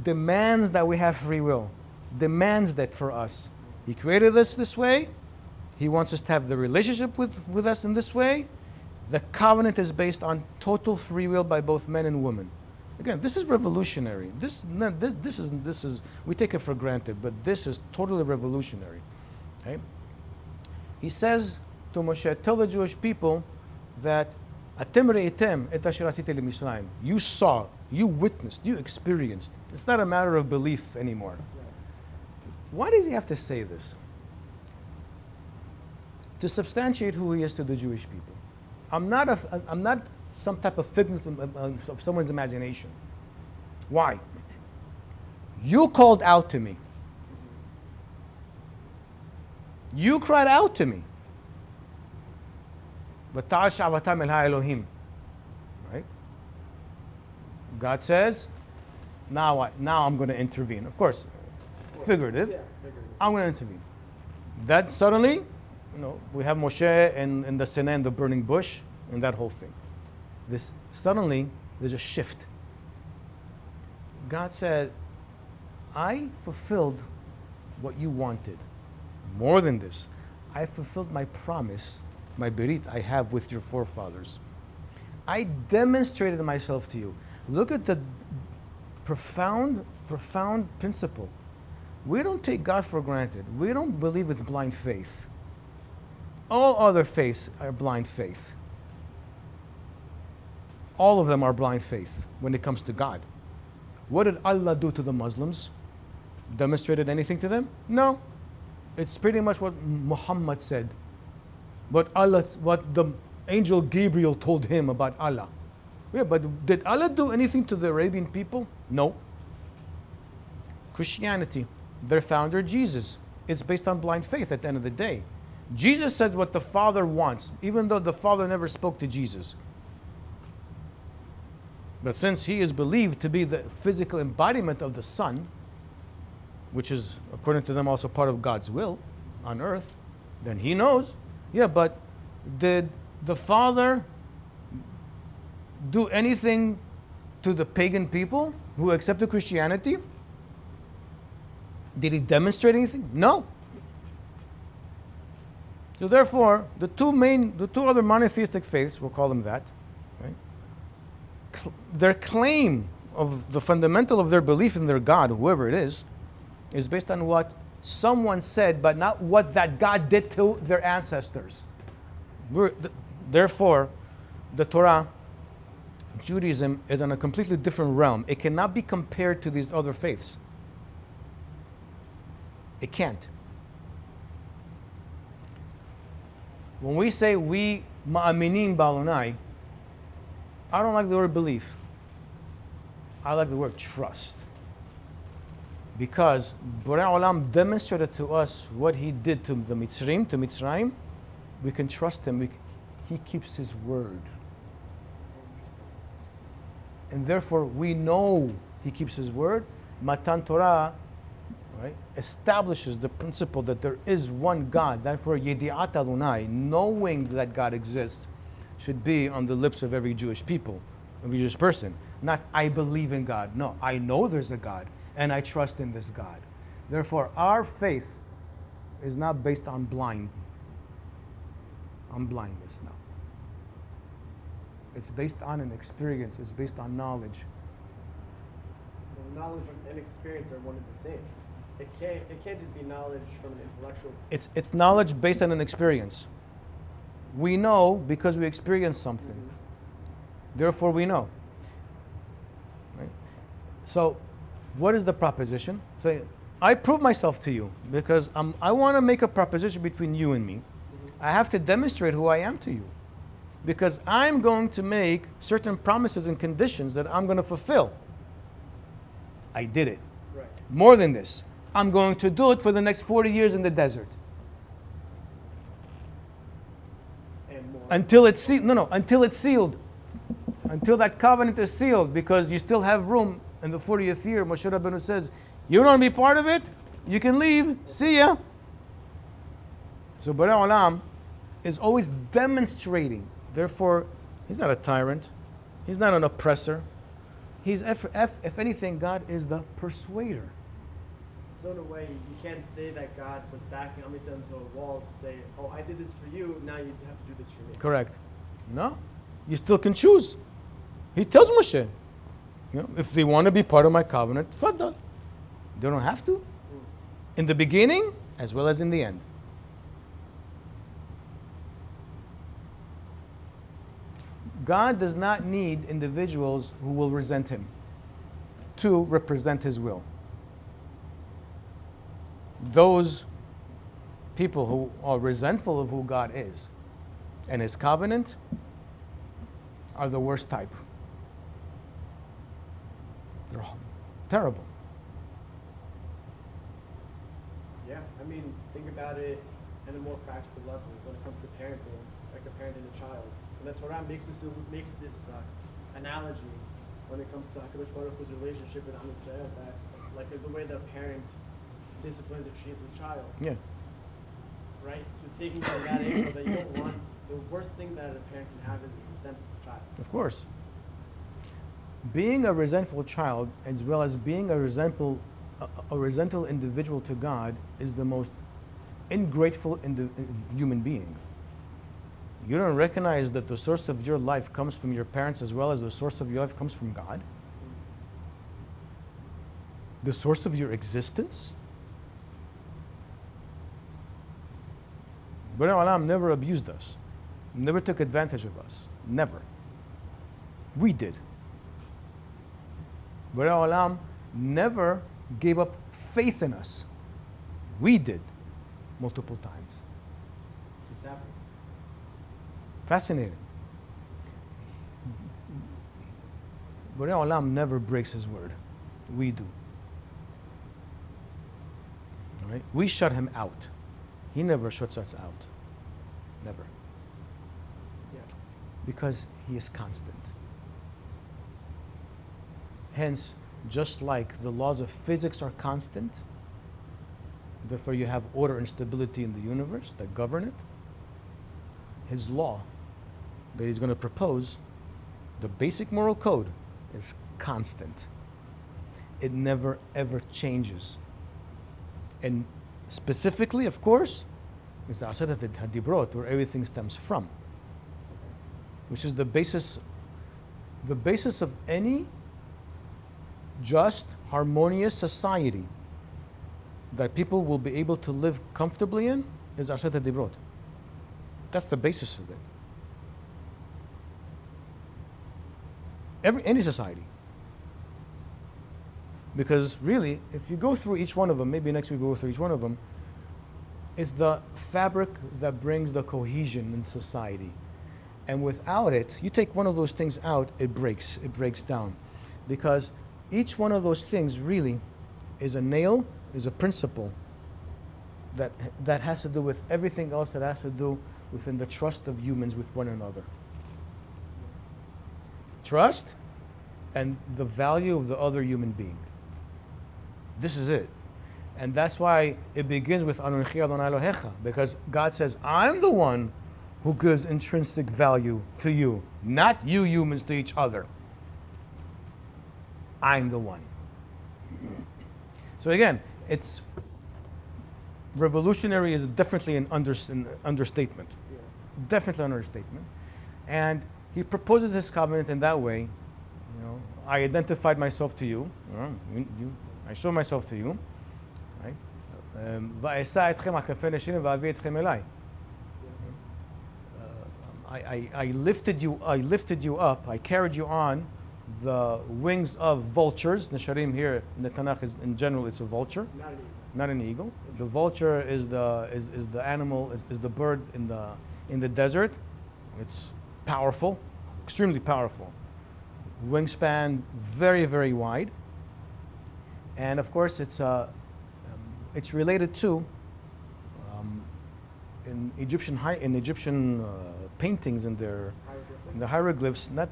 demands that we have free will. Demands that for us. He created us this way. He wants us to have the relationship with us in this way. The covenant is based on total free will by both men and women. Again, this is revolutionary. This is we take it for granted, but this is totally revolutionary. Okay? He says to Moshe, tell the Jewish people that Atem re'item et asher asiti leMisraim. You saw, you witnessed, you experienced. It's not a matter of belief anymore. Why does he have to say this? To substantiate who he is to the Jewish people. I'm not some type of figment of someone's imagination. Why? You called out to me. You cried out to me. Elohim. Right? God says, now I'm going to intervene. Of course, figurative. Yeah, figurative. I'm going to intervene. That suddenly, we have Moshe and the Sinai and the burning bush and that whole thing. This suddenly there's a shift. God said, I fulfilled what you wanted. More than this, I fulfilled my promise, my berit I have with your forefathers. I demonstrated myself to you. Look at the profound principle. We don't take God for granted. We don't believe with blind faith. All other faiths are blind faith. All of them are blind faith when it comes to God. What did Allah do to the Muslims? Demonstrated anything to them? No. It's pretty much what Muhammad said. What the angel Gabriel told him about Allah. Yeah, but did Allah do anything to the Arabian people? No. Christianity, their founder Jesus. It's based on blind faith at the end of the day. Jesus said what the Father wants, even though the Father never spoke to Jesus. But since he is believed to be the physical embodiment of the Son, which is, according to them, also part of God's will on earth, then he knows. Yeah, but did the Father do anything to the pagan people who accepted Christianity? Did he demonstrate anything? No. So therefore, the two other monotheistic faiths, we'll call them that, right? Their claim of the fundamental of their belief in their God, whoever it is based on what someone said, but not what that God did to their ancestors. Therefore, the Torah, Judaism, is on a completely different realm. It cannot be compared to these other faiths. It can't. When we say we ma'aminim ba'alunai, I don't like the word belief. I like the word trust. Because Borei Olam demonstrated to us what he did to the Mitzrayim. We can trust him. He keeps his word. And therefore, we know he keeps his word. Matan Torah, right, establishes the principle that there is one God. Therefore, Yedi'at Adonai, knowing that God exists, should be on the lips of every Jewish people, every Jewish person. Not, I believe in God. No, I know there's a God, and I trust in this God. Therefore, our faith is not based on blindness, no. It's based on an experience. It's based on knowledge. Well, knowledge and experience are one and the same. It can't just be knowledge from an intellectual. It's knowledge based on an experience. We know because we experienced something. Mm-hmm. Therefore, we know. Right? So, what is the proposition? So, I prove myself to you because I want to make a proposition between you and me. Mm-hmm. I have to demonstrate who I am to you. Because I'm going to make certain promises and conditions that I'm going to fulfill. I did it. Right. More than this, I'm going to do it for the next 40 years in the desert. And more. Until it's sealed. Until it's sealed. Until that covenant is sealed, because you still have room in the 40th year. Moshe Rabbeinu says, you don't want to be part of it? You can leave. See ya. So Borei Olam is always demonstrating. Therefore, he's not a tyrant. He's not an oppressor. He's, if anything, God is the persuader. So in a way, you can't say that God was backing Am Yisrael into a wall to say, oh, I did this for you, now you have to do this for me. Correct. No. You still can choose. He tells Moshe, if they want to be part of my covenant, faddal. They don't have to. In the beginning, as well as in the end. God does not need individuals who will resent him to represent his will. Those people who are resentful of who God is and his covenant are the worst type. They're terrible. Yeah, I mean, think about it at a more practical level when it comes to parenting, like a parent and a child. And the Torah makes this analogy when it comes to HaKadosh Baruch Hu's relationship with Am Yisrael, that like the way the parent disciplines or treats his child. Yeah. Right? So taking from that angle that you don't want, the worst thing that a parent can have is a resentful child. Of course. Being a resentful child, as well as being a resentful individual to God, is the most ungrateful human being. You don't recognize that the source of your life comes from your parents, as well as the source of your life comes from God? The source of your existence? Borei Olam never abused us, never took advantage of us, never. We did. Borei Olam never gave up faith in us. We did, multiple times. Keeps happening. Fascinating. Borei Olam never breaks his word. We do. Right? We shut him out. He never shuts us out. Never. Yeah. Because he is constant. Hence, just like the laws of physics are constant, therefore you have order and stability in the universe that govern it, his law that he's going to propose, the basic moral code, is constant. It never ever changes. And specifically, of course, is the Asadat Hadibrot, where everything stems from, which is the basis of any just, harmonious society that people will be able to live comfortably in, is Asadat Hadibrot. That's the basis of it. Any society. Because really, if you go through each one of them, maybe next week we'll go through each one of them, it's the fabric that brings the cohesion in society. And without it, you take one of those things out, it breaks down. Because each one of those things really is a nail, is a principle that has to do with everything else that has to do within the trust of humans with one another. Trust and the value of the other human being. This is it. And that's why it begins with Anochi Adonai Elohecha, because God says, I'm the one who gives intrinsic value to you, not you humans to each other. I'm the one. So again, it's revolutionary is definitely an understatement. Yeah. Definitely an understatement. And he proposes his covenant in that way. You know, I identified myself to you. I show myself to you. Right? I lifted you up. I carried you on the wings of vultures. Nesharim here in the Tanakh is, in general, it's a vulture, not an eagle. The vulture is the animal, is the bird in the desert. It's powerful, extremely powerful. Wingspan very, very wide, and of course it's related to in Egyptian paintings in the hieroglyphs, not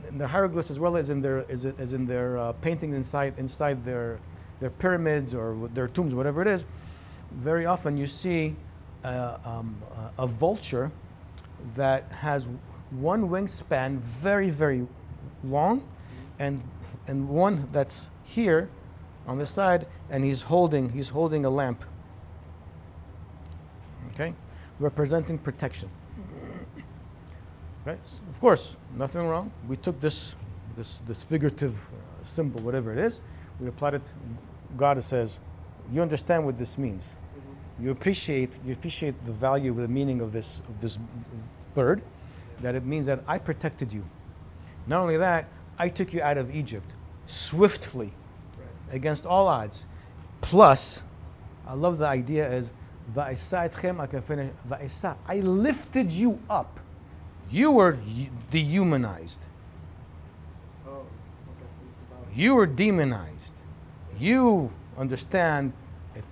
in the hieroglyphs as well as in their paintings inside their pyramids or their tombs, whatever it is. Very often you see a vulture that has one wingspan very, very long, and one that's here on the side, and he's holding a lamp. Okay, representing protection. Right? Of course, nothing wrong. We took this figurative symbol, whatever it is, we applied it. God says, you understand what this means. You appreciate the value, the meaning of this bird, that it means that I protected you. Not only that, I took you out of Egypt swiftly, against all odds. Plus, I love the idea is, I lifted you up. You were dehumanized. Oh, okay. You were demonized. You understand it.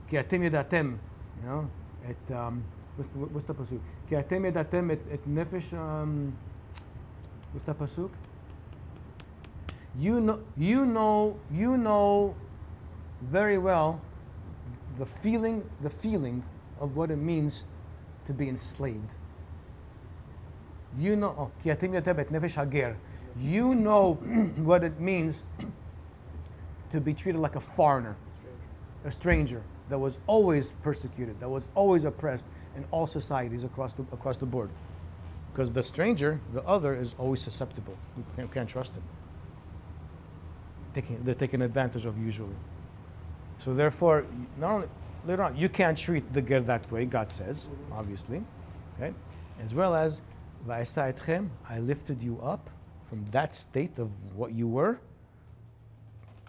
Ki atem yadatem, you know. What's the pasuk? Ki atem yadatem et nefesh. What's the pasuk? You know very well the feeling of what it means to be enslaved. You know, you know what it means to be treated like a foreigner, a stranger that was always persecuted, that was always oppressed in all societies across the board. Because the stranger, the other, is always susceptible. You can't trust him. They're taken advantage of usually. So therefore, not only later on, you can't treat the ger that way, God says, obviously, okay? As well as Va'asa etchem, I lifted you up from that state of what you were.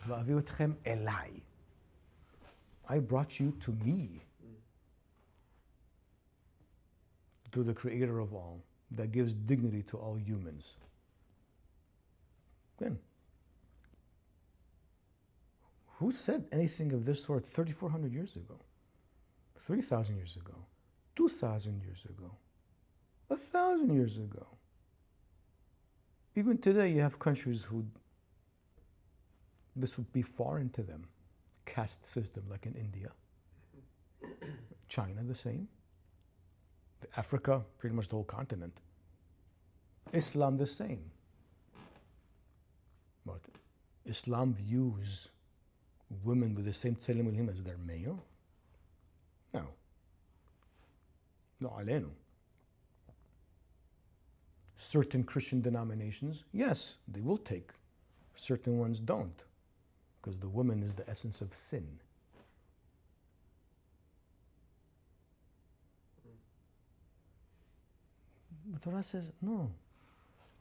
Va'avi etchem elai. I brought you to me, to the creator of all, that gives dignity to all humans. Again, who said anything of this sort 3,400 years ago, 3,000 years ago, 2,000 years ago, 1,000 years ago? Even today, you have countries who this would be foreign to them. Caste system, like in India. China, the same. Africa, pretty much the whole continent. Islam, the same. But Islam views women with the same tzelim elohim as their male? No. No, alenu. Certain Christian denominations, yes, they will take. Certain ones don't, because the woman is the essence of sin. The Torah says, no.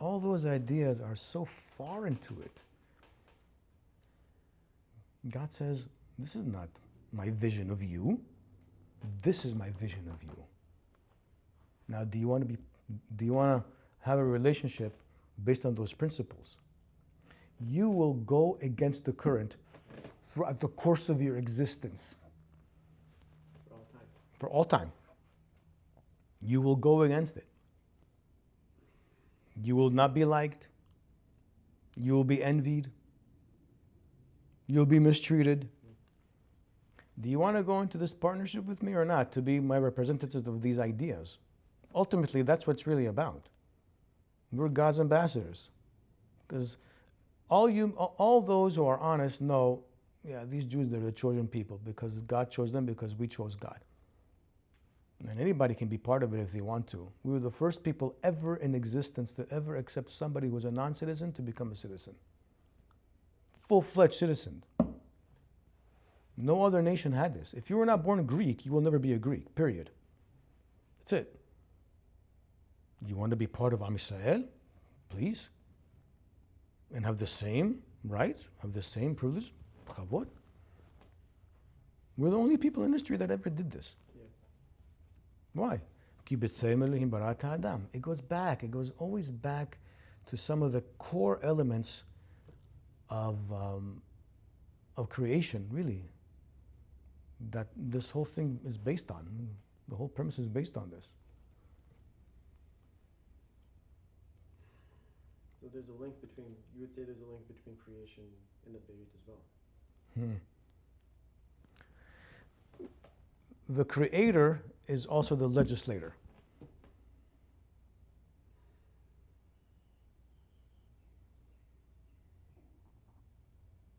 All those ideas are so foreign to it. God says, this is not my vision of you. This is my vision of you. Now, do you want to have a relationship based on those principles? You will go against the current throughout the course of your existence. For all time. For all time. You will go against it. You will not be liked. You will be envied. You'll be mistreated. Do you want to go into this partnership with me or not to be my representatives of these ideas? Ultimately, that's what it's really about. We're God's ambassadors. Because all those who are honest know, yeah, these Jews, they're the chosen people because God chose them because we chose God. And anybody can be part of it if they want to. We were the first people ever in existence to ever accept somebody who was a non-citizen to become a citizen. Full-fledged citizen. No other nation had this. If you were not born Greek, you will never be a Greek, period. That's it. You want to be part of Am Yisrael? Please. And have the same right, have the same privilege, Shavuot. We're the only people in history that ever did this. Why? It goes back. It goes always back to some of the core elements of creation, really, that this whole thing is based on. The whole premise is based on this. So there's a link between, you would say there's a link between creation and the Beirut as well. The creator is also the legislator.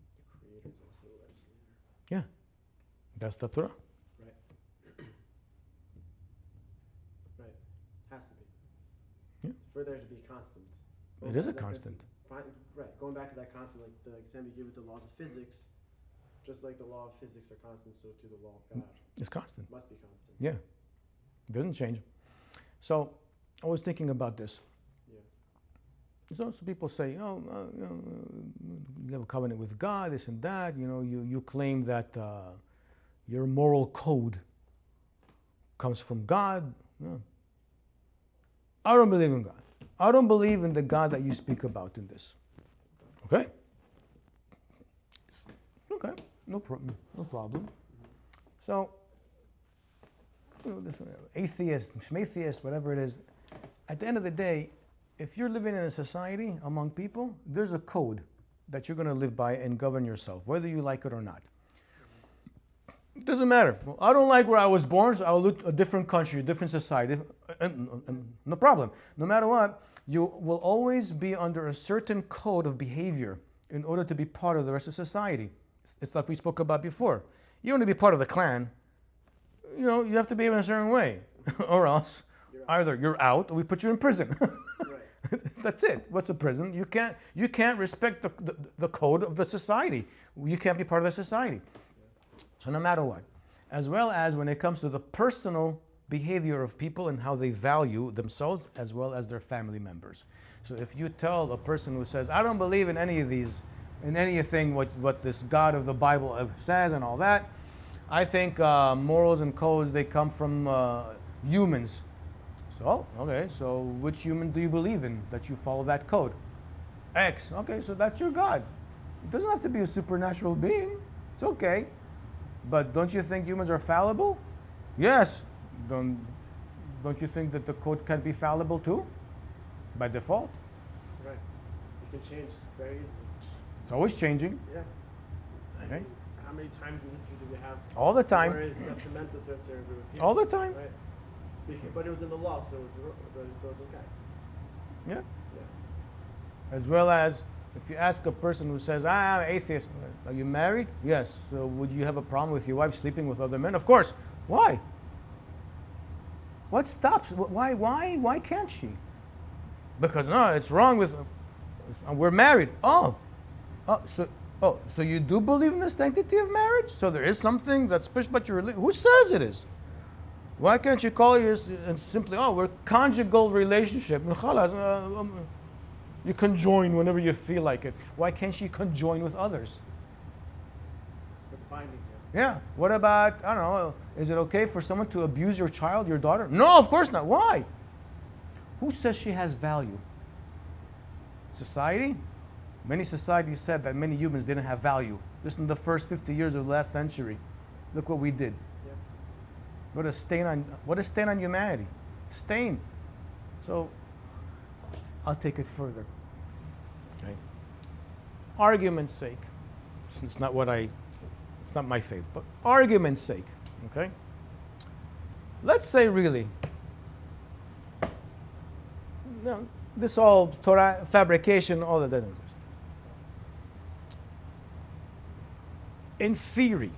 The creator is also the legislator. Yeah, that's the Torah. Right. Right. Has to be. Yeah. For there to be constant. It is a constant. Right. Going back to that constant, like the example you give with the laws of physics, just like the law of physics are constant, so too the law of God. It's constant. Must be constant. Yeah. It doesn't change. So I was thinking about this. Yeah. So some people say, you have a covenant with God, this and that. You claim that your moral code comes from God. Yeah. I don't believe in God. I don't believe in the God that you speak about in this. Okay? Okay, no problem. So, atheist, schmatheist, whatever it is, at the end of the day, if you're living in a society among people, there's a code that you're going to live by and govern yourself, whether you like it or not. It doesn't matter. Well, I don't like where I was born, so I'll look a different country, a different society. No problem. No matter what, you will always be under a certain code of behavior in order to be part of the rest of society. It's like we spoke about before. You want to be part of the clan, you have to behave in a certain way, or else either you're out or we put you in prison. Right. That's it. What's a prison? You can't respect the code of the society. You can't be part of the society. So no matter what, as well as when it comes to the personal behavior of people and how they value themselves as well as their family members. So if you tell a person who says, I don't believe in any of these, in anything what this God of the Bible says and all that, I think morals and codes, they come from humans. So, okay, so which human do you believe in that you follow that code? X. Okay, so that's your God. It doesn't have to be a supernatural being. It's okay. But don't you think humans are fallible? Yes. Don't you think that the code can be fallible too? By default? Right. You can change very easily. It's always changing. Yeah. Okay. How many times in history do we have? All the time. Where it's detrimental to a certain group of people. All the time. Right. But it was in the law, so it's okay. Yeah. Yeah. As well as if you ask a person who says, I'm an atheist, are you married? Yes. So would you have a problem with your wife sleeping with other men? Of course. Why? What stops? Why can't she? Because no, it's wrong with, we're married. So you do believe in the sanctity of marriage? So there is something that's special about your religion? Who says it is? Why can't you call it simply, we're conjugal relationship? You conjoin whenever you feel like it. Why can't she conjoin with others? It's binding. Yeah. What about, I don't know, is it okay for someone to abuse your child, your daughter? No, of course not. Why? Who says she has value? Society? Many societies said that many humans didn't have value. Just in the first 50 years of the last century. Look what we did. Yeah. What a stain on humanity. Stain. So I'll take it further. Okay. Argument's sake. It's not my faith, but argument's sake. Okay? Let's say really, no, this all Torah fabrication, all that doesn't exist. In theory,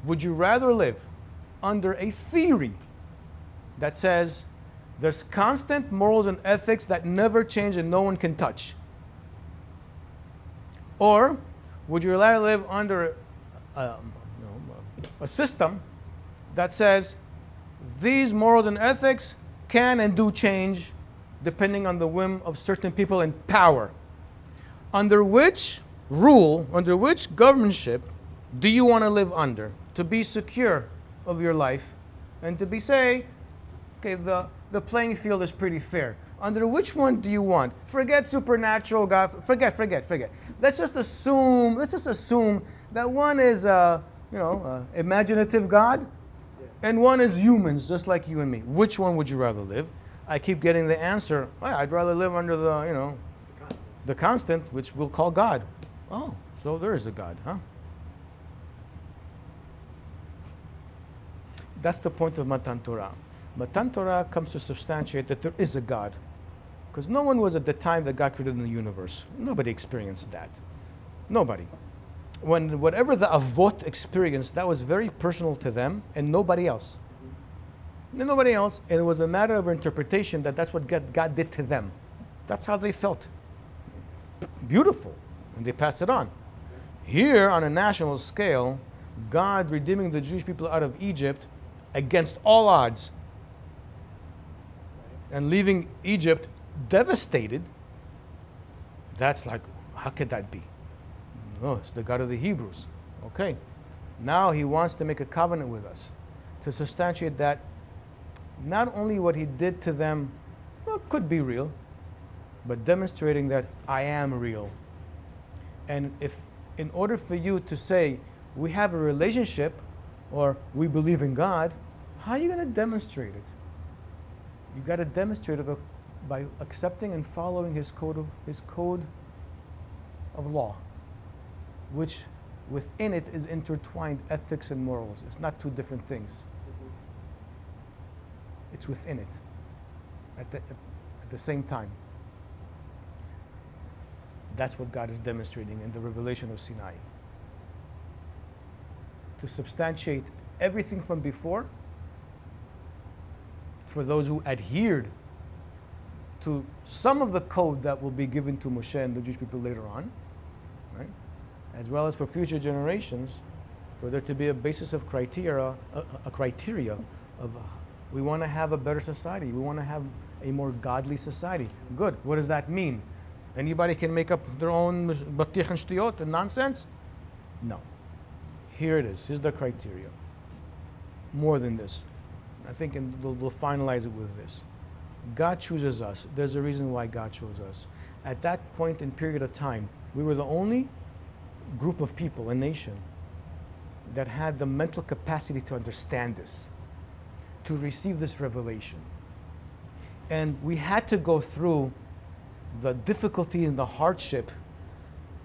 would you rather live under a theory that says there's constant morals and ethics that never change and no one can touch? Or would you rather live under a system that says these morals and ethics can and do change depending on the whim of certain people in power? Under which rule, under which governmentship do you want to live under to be secure of your life and to be say, okay, the playing field is pretty fair? Under which one do you want? Forget supernatural God. Forget. Let's just assume that one is imaginative God, and one is humans, just like you and me. Which one would you rather live? I keep getting the answer, I'd rather live under the constant, which we'll call God. Oh, so there is a God, huh? That's the point of Matan Torah. Matan Torah comes to substantiate that there is a God. Because no one was at the time that God created the universe. Nobody experienced that. Nobody. Whatever the Avot experienced, that was very personal to them and nobody else. And nobody else. And it was a matter of interpretation that's what God did to them. That's how they felt. Beautiful. And they passed it on. Here, on a national scale, God redeeming the Jewish people out of Egypt against all odds and leaving Egypt devastated, that's like, how could that be? No, it's the God of the Hebrews. Okay. Now he wants to make a covenant with us to substantiate that not only what he did to them could be real, but demonstrating that I am real. And if in order for you to say we have a relationship or we believe in God, how are you going to demonstrate it? You got to demonstrate it by accepting and following his code of law, which within it is intertwined ethics and morals. It's not two different things. It's within it at the same time. That's what God is demonstrating in the revelation of Sinai. To substantiate everything from before for those who adhered to some of the code that will be given to Moshe and the Jewish people later on, right? As well as for future generations, for there to be a basis of criteria of We want to have a better society. We want to have a more godly society. Good. What does that mean? Anybody can make up their own batich and shtiyot and nonsense? No. Here it is. Here's the criteria. More than this. I think we'll finalize it with this. God chooses us. There's a reason why God chose us. At that point in period of time, we were the only group of people, a nation, that had the mental capacity to understand this, to receive this revelation. And we had to go through the difficulty and the hardship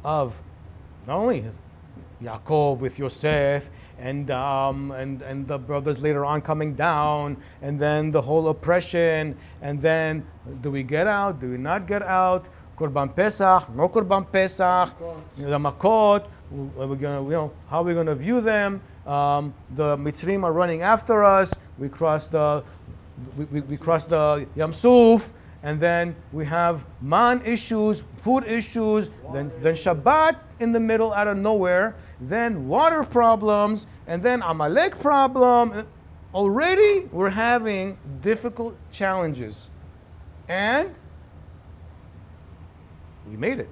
of not only Yaakov with Yosef and the brothers later on coming down, and then the whole oppression, and then do we get out, do we not get out, Korban Pesach, no Korban Pesach, the Makot, are we gonna, how are we gonna view them? The Mitzrim are running after us. We cross the Yam Suf, and then we have man issues, food issues, then Shabbat in the middle out of nowhere, then water problems, and then Amalek problem. Already we're having difficult challenges, and we made it.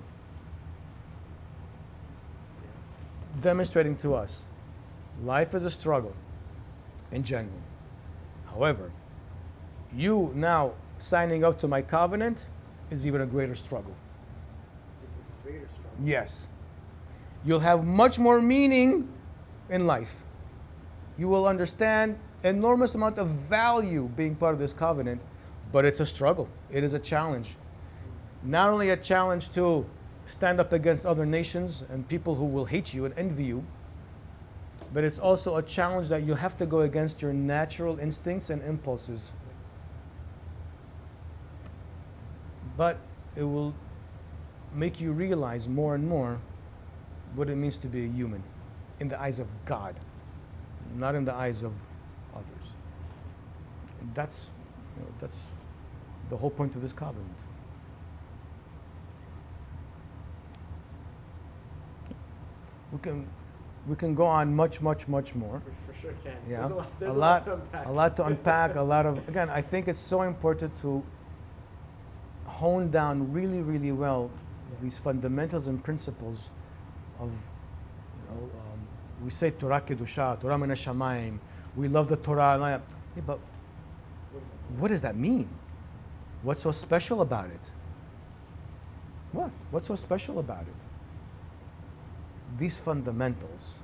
Demonstrating to us, life is a struggle in general. However, you now signing up to my covenant is even a greater struggle. It's a greater struggle. Yes. You'll have much more meaning in life. You will understand enormous amount of value being part of this covenant, but it's a struggle. It is a challenge. Not only a challenge to stand up against other nations and people who will hate you and envy you, but it's also a challenge that you have to go against your natural instincts and impulses. But it will make you realize more and more what it means to be a human in the eyes of God, not in the eyes of others. And that's the whole point of this covenant. We can go on much more. For sure can. Yeah, There's a lot to unpack. a lot of, again, I think it's so important to hone down really well these fundamentals and principles of, we say Torah Kedusha, Torah Min HaShamayim, we love the Torah, yeah, but what does that mean? What's so special about it? What's so special about it? These fundamentals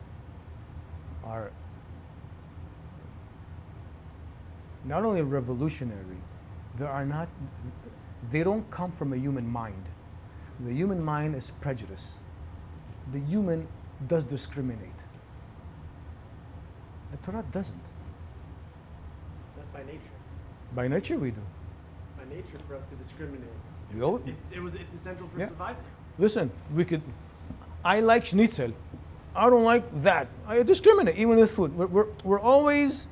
are not only revolutionary, they don't come from a human mind. The human mind is prejudice. The human does discriminate. The Torah doesn't. That's by nature. By nature we do. It's by nature for us to discriminate. It's essential for Yeah. survival. Listen, I like schnitzel. I don't like that. I discriminate even with food. We're always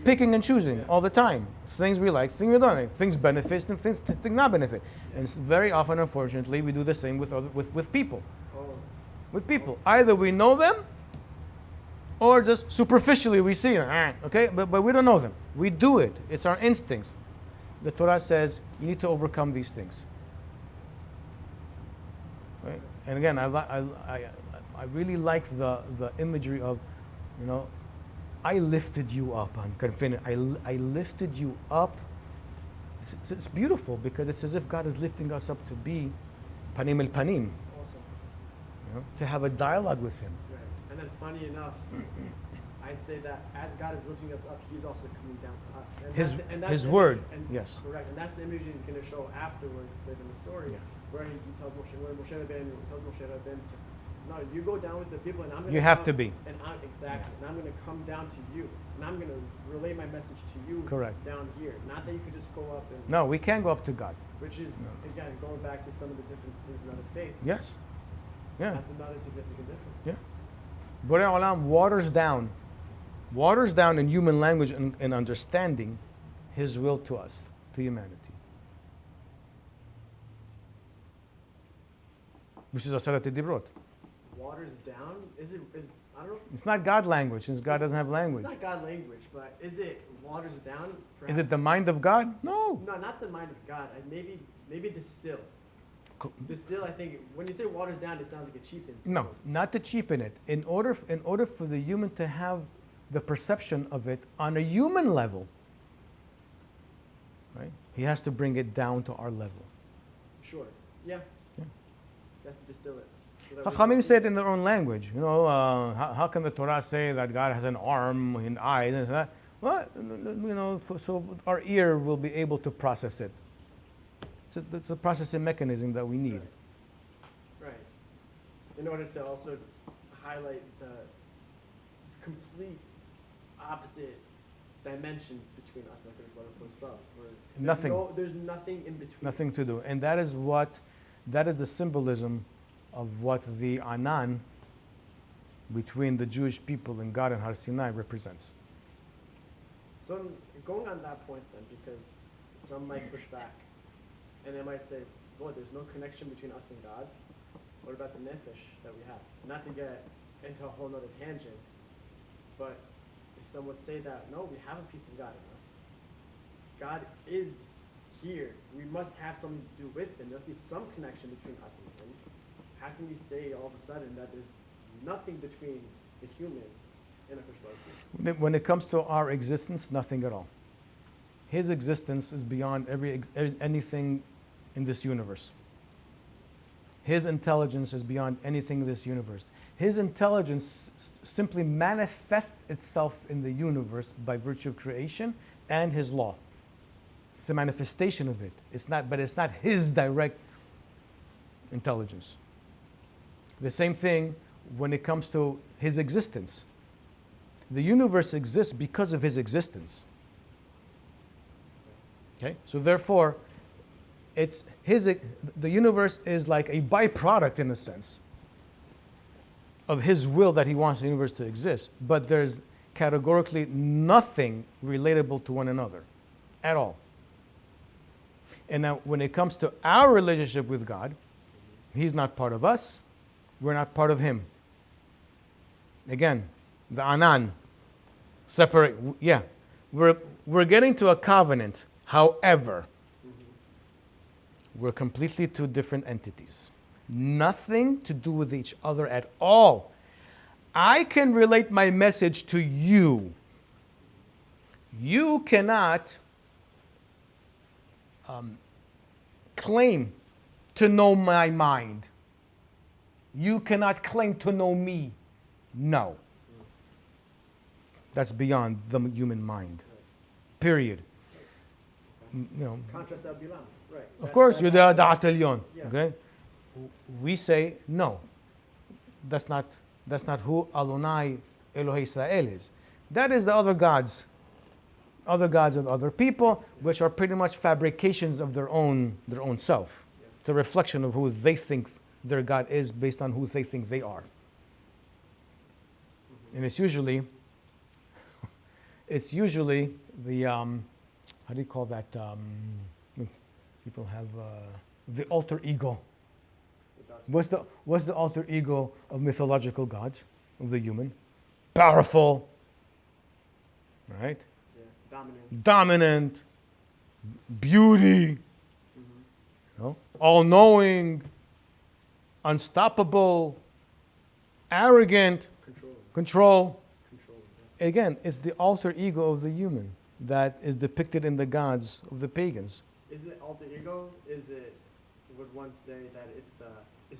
picking and choosing all the time. Things we like, things we don't like. Things benefit and things not benefit. And very often, unfortunately, we do the same with people. Oh. With people. Either we know them, or just superficially we see them. Okay, but we don't know them. We do it. It's our instincts. The Torah says you need to overcome these things. Right? And again, I really like the imagery of, I lifted you up. I lifted you up. It's beautiful because it's as if God is lifting us up to be panim el panim. Awesome. To have a dialogue with Him. Right. And then funny enough, I'd say that as God is lifting us up, He's also coming down to us. And His the word, image, yes. Correct. And that's the image He's going to show afterwards later in the story, where he tells Moshe, no, you go down with the people, and I'm going to. You have to be. And exactly. And I'm going to come down to you, and I'm going to relay my message to you. Correct. Down here. Not that you could just go up and. No, we can go up to God. Which is again going back to some of the differences in other faiths. Yes. Yeah. That's another significant difference. Yeah. Borei Olam waters down in human language and understanding His will to us, to humanity. Which is Aseret Dibrot. waters down, is I don't know. It's not God language, since God doesn't have language. It's not God language, but is it waters down? Is it the mind of God? No. No, not the mind of God. Maybe distill. Distill, I think, when you say waters down, it sounds like it cheapens. No, not to cheapen it. In order for the human to have the perception of it on a human level, right? He has to bring it down to our level. Sure. Yeah. Yeah. That's distill it. So Chachamim say it in their own language. You know, how can the Torah say that God has an arm and eyes and that? Well, you know, so our ear will be able to process it. It's a processing mechanism that we need. Right. In order to also highlight the complete opposite dimensions between us and Hakadosh Baruch Hu as well. Nothing. There's nothing in between. Nothing to do. And that is the symbolism of what the Anan between the Jewish people and God and Har Sinai represents. So going on that point then, because some might push back, and they might say, boy, there's no connection between us and God. What about the nefesh that we have? Not to get into a whole nother tangent, but some would say that, no, we have a piece of God in us. God is here. We must have something to do with him. There must be some connection between us and him. How can we say all of a sudden that there's nothing between the human and a Hakadosh? When it comes to our existence, nothing at all. His existence is beyond anything in this universe. His intelligence is beyond anything in this universe. His intelligence simply manifests itself in the universe by virtue of creation and his law. It's a manifestation of it. But it's not his direct intelligence. The same thing when it comes to his existence. The universe exists because of his existence. Okay? So therefore, the universe is like a byproduct in a sense of his will that he wants the universe to exist, but there's categorically nothing relatable to one another at all. And now when it comes to our relationship with God, he's not part of us, we're not part of him. Again, the Anan, separate, yeah. We're getting to a covenant, however, we're completely two different entities. Nothing to do with each other at all. I can relate my message to you. You cannot claim to know my mind. You cannot claim to know me. No. That's beyond the human mind. Period. You know, Contrast that Bilam, right. of course, you're the Atelion. Yeah. Okay? We say, no. That's not who Adonai Elohei Israel is. That is the other gods of other people, which are pretty much fabrications of their own self. Yeah. It's a reflection of who they think their God is based on who they think they are. Mm-hmm. And it's usually the, how do you call that? People have the alter ego. What's the alter ego of mythological gods, of the human? Powerful, right? Yeah. Dominant, beauty, all-knowing, unstoppable, arrogant, control. Yeah. Again, it's the alter ego of the human that is depicted in the gods of the pagans. Is it alter ego? Would one say that it's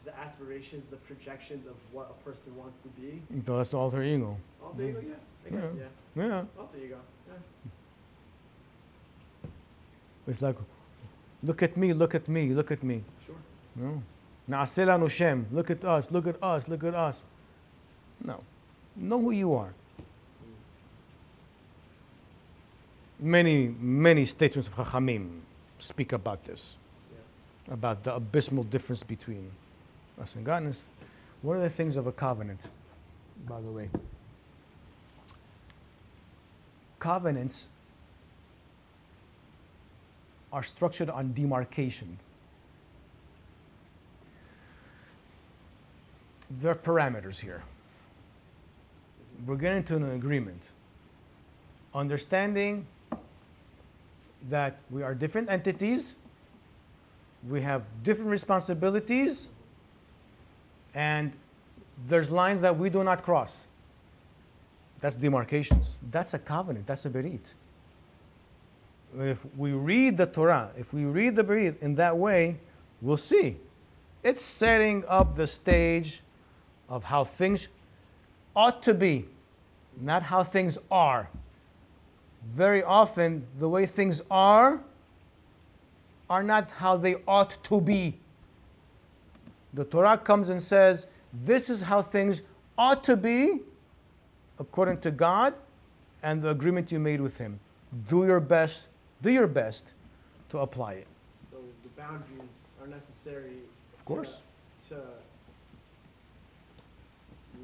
the aspirations, the projections of what a person wants to be? That's the alter ego. Alter ego, yeah. I guess, yeah. Alter ego, yeah. It's like, look at me, look at me, look at me. Sure. No. Na'aseh lanu shem. Look at us, look at us, look at us. No. Know who you are. Many statements of Chachamim speak about this. Yeah. About the abysmal difference between us and God. One of the things of a covenant, by the way, covenants are structured on demarcation. there are parameters here. We're getting to an agreement. Understanding that we are different entities, we have different responsibilities, and there's lines that we do not cross. That's demarcations. That's a covenant. That's a berit. If we read the Torah, if we read the berit in that way, we'll see. It's setting up the stage of how things ought to be, not how things are. Very often, the way things are not how they ought to be. The Torah comes and says, this is how things ought to be according to God and the agreement you made with Him. Do your best to apply it. So the boundaries are necessary. Of course. To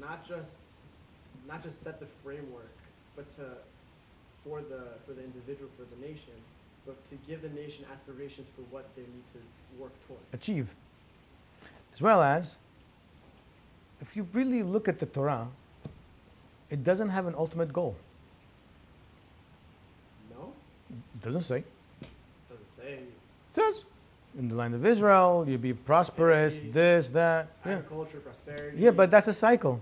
not just set the framework, but for the individual, for the nation, but to give the nation aspirations for what they need to work towards. Achieve. As well as, if you really look at the Torah, it doesn't have an ultimate goal. No? It doesn't say. Doesn't say. It says, in the land of Israel, you be prosperous, this, that. Agriculture, prosperity. Yeah, but that's a cycle.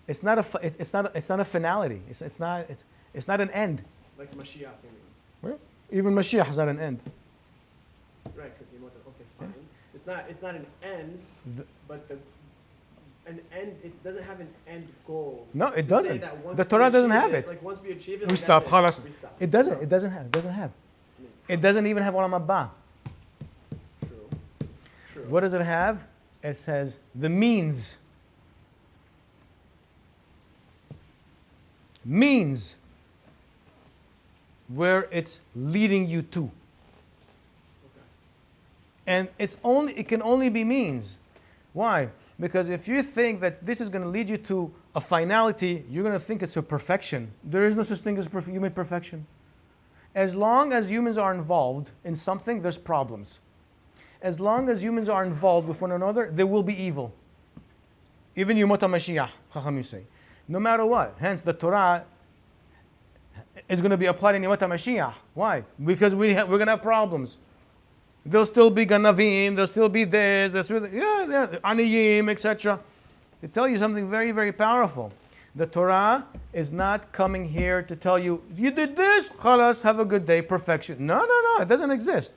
It's not a finality. It's not an end. Like Mashiach, you mean? Well, even Mashiach is not an end. Right, because you want to, okay, fine. Yeah. It's not an end, but an end, it doesn't have an end goal. No, it doesn't. The Torah doesn't have it. Like once we achieve it, we stop. We stop. It doesn't. It doesn't have. It doesn't even have Olam Haba. True. What does it have? It says the means. Means where it's leading you to. Okay. And it can only be means. Why? Because if you think that this is going to lead you to a finality, you're going to think it's a perfection. There is no such thing as human perfection. As long as humans are involved in something, there's problems. As long as humans are involved with one another, there will be evil. Even Yomot HaMashiach, Chachamim say. No matter what. Hence, the Torah is going to be applied in Yomot HaMashiach. Why? Because we're going to have problems. There'll still be ganavim, there'll still be this, aniyim, etc. To tell you something very, very powerful. The Torah is not coming here to tell you, you did this, khalas, have a good day, perfection. No, it doesn't exist.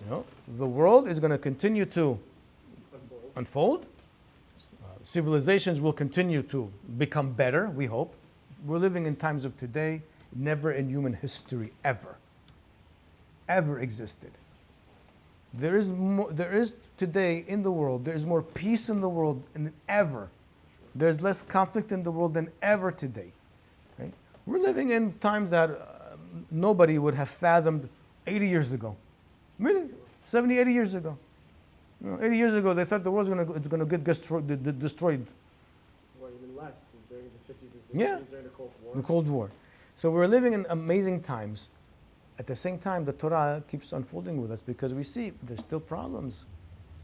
The world is going to continue to unfold. Civilizations will continue to become better, we hope. We're living in times of today, never in human history, ever existed. There is today in the world, there is more peace in the world than ever. There's less conflict in the world than ever today. Okay? We're living in times that nobody would have fathomed 80 years ago. Really? 70, 80 years ago. 80 years ago, they thought the world's going to get destroyed. Or even less, during the 50s and 60s, during the Cold War. The Cold War. So we're living in amazing times. At the same time, the Torah keeps unfolding with us because we see there's still problems.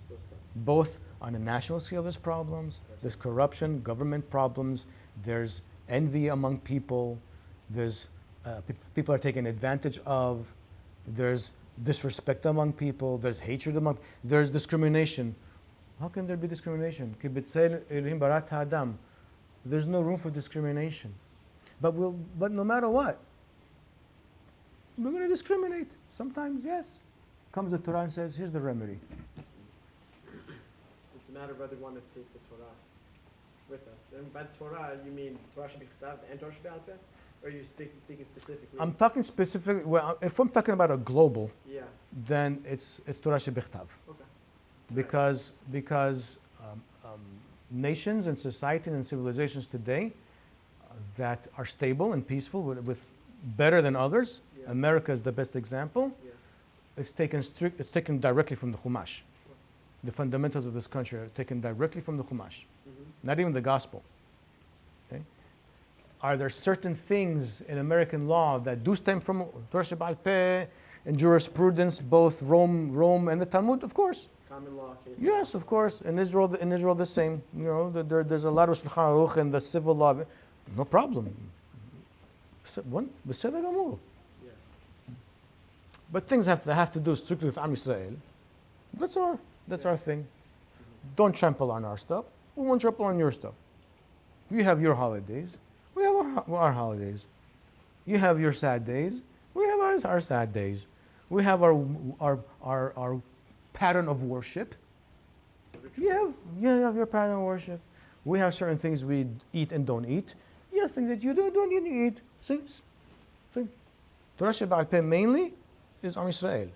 Still stuff. Both on a national scale, there's problems. There's corruption, government problems. There's envy among people. There's people are taken advantage of. There's disrespect among people. There's hatred among. There's discrimination. How can there be discrimination? There's no room for discrimination. But no matter what, we're going to discriminate. Sometimes, yes. Comes the Torah and says, here's the remedy. It's a matter of whether we want to take the Torah with us. And by Torah, you mean Torah Shebichtav and Torah Shebe'al Peh? Or are you speaking specifically? I'm talking specifically, well, if I'm talking about a global, yeah, then it's Torah Shebichtav. Okay. Because nations and societies and civilizations today that are stable and peaceful with better than others, yeah. America is the best example. Yeah. It's taken directly from the Chumash. Yeah. The fundamentals of this country are taken directly from the Chumash, not even the gospel. Okay? Are there certain things in American law that do stem from Torah Shebe'al Peh and jurisprudence, both Rome and the Talmud? Of course. Common law case. Yes, of course. In Israel, the same. You know, there's a lot of Shulchan Aruch and the civil law. No problem. Beseder gamur. Yeah. But things have to do strictly with Am Yisrael. That's our thing. Don't trample on our stuff. We won't trample on your stuff. You have your holidays. We have our holidays. You have your sad days. We have our sad days. We have our pattern of worship. You have your pattern of worship. We have certain things we eat and don't eat. You have things that you don't eat. See? Torah Sheba'al Peh mainly is Am Yisrael.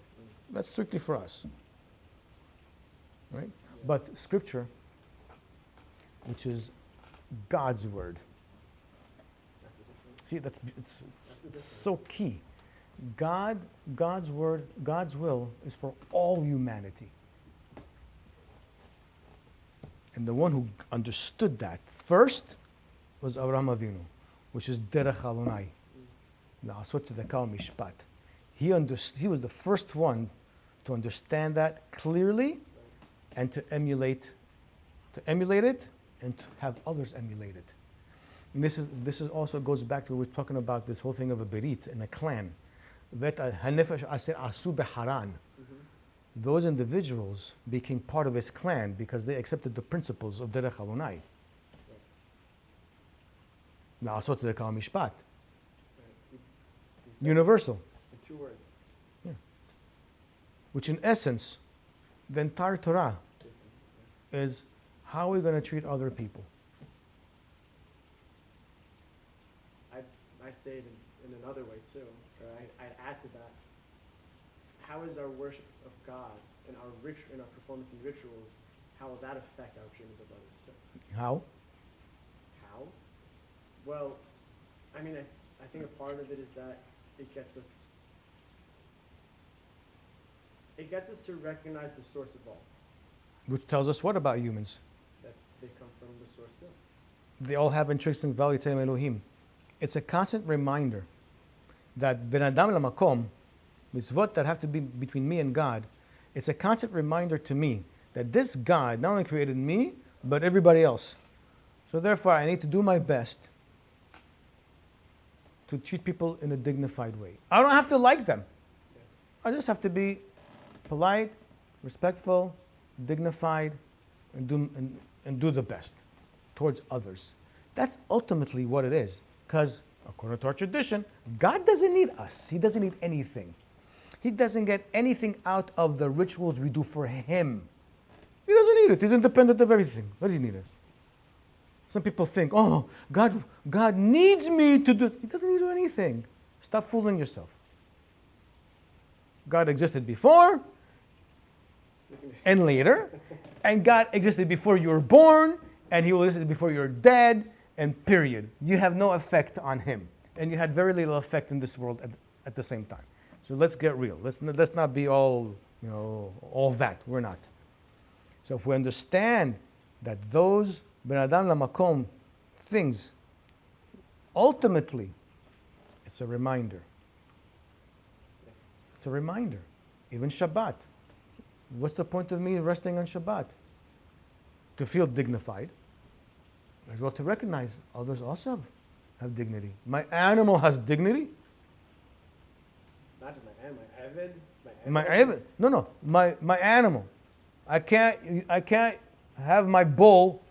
That's strictly for us. Right? But Scripture, which is God's word. See, it's so key. God's word, God's will is for all humanity. And the one who understood that first was Avraham Avinu, which is Derech Alonai, La'asot tzedakah mishpat. He was the first one to understand that clearly and to emulate it and to have others emulate it. And this is also goes back to, we're talking about this whole thing of a berit and a clan. Those individuals became part of his clan because they accepted the principles of Derech Alonai. La'asot tzedakah mishpat. Universal. In 2 words. Yeah. Which in essence, the entire Torah is how we're going to treat other people. I'd say it in another way too. Or I'd add to that. How is our worship of God and our performance in rituals, how will that affect our treatment of others too? How? How? Well, I mean, I think a part of it is that it gets us to recognize the source of all. Which tells us what about humans? That they come from the source too. They all have intrinsic value to Elohim. It's a constant reminder that Ben Adam Lamakom, mitzvot that have to be between me and God, it's a constant reminder to me that this God not only created me, but everybody else. So therefore, I need to do my best to treat people in a dignified way. I don't have to like them. I just have to be polite, respectful, dignified, and do the best towards others. That's ultimately what it is. Because according to our tradition, God doesn't need us. He doesn't need anything. He doesn't get anything out of the rituals we do for him. He doesn't need it. He's independent of everything. What does he need us? Some people think, oh, God needs me to do. He doesn't need to do anything. Stop fooling yourself. God existed before and later, and God existed before you were born, and he will exist before you're dead, and period. You have no effect on him, and you had very little effect in this world at the same time. So let's get real. Let's not be all that. We're not. So if we understand that those Ben Adam Lamakom things, ultimately, it's a reminder. It's a reminder. Even Shabbat. What's the point of me resting on Shabbat? To feel dignified, as well to recognize others also have dignity. My animal has dignity. Not just my animal, my Eved. No, my animal. I can't have my bull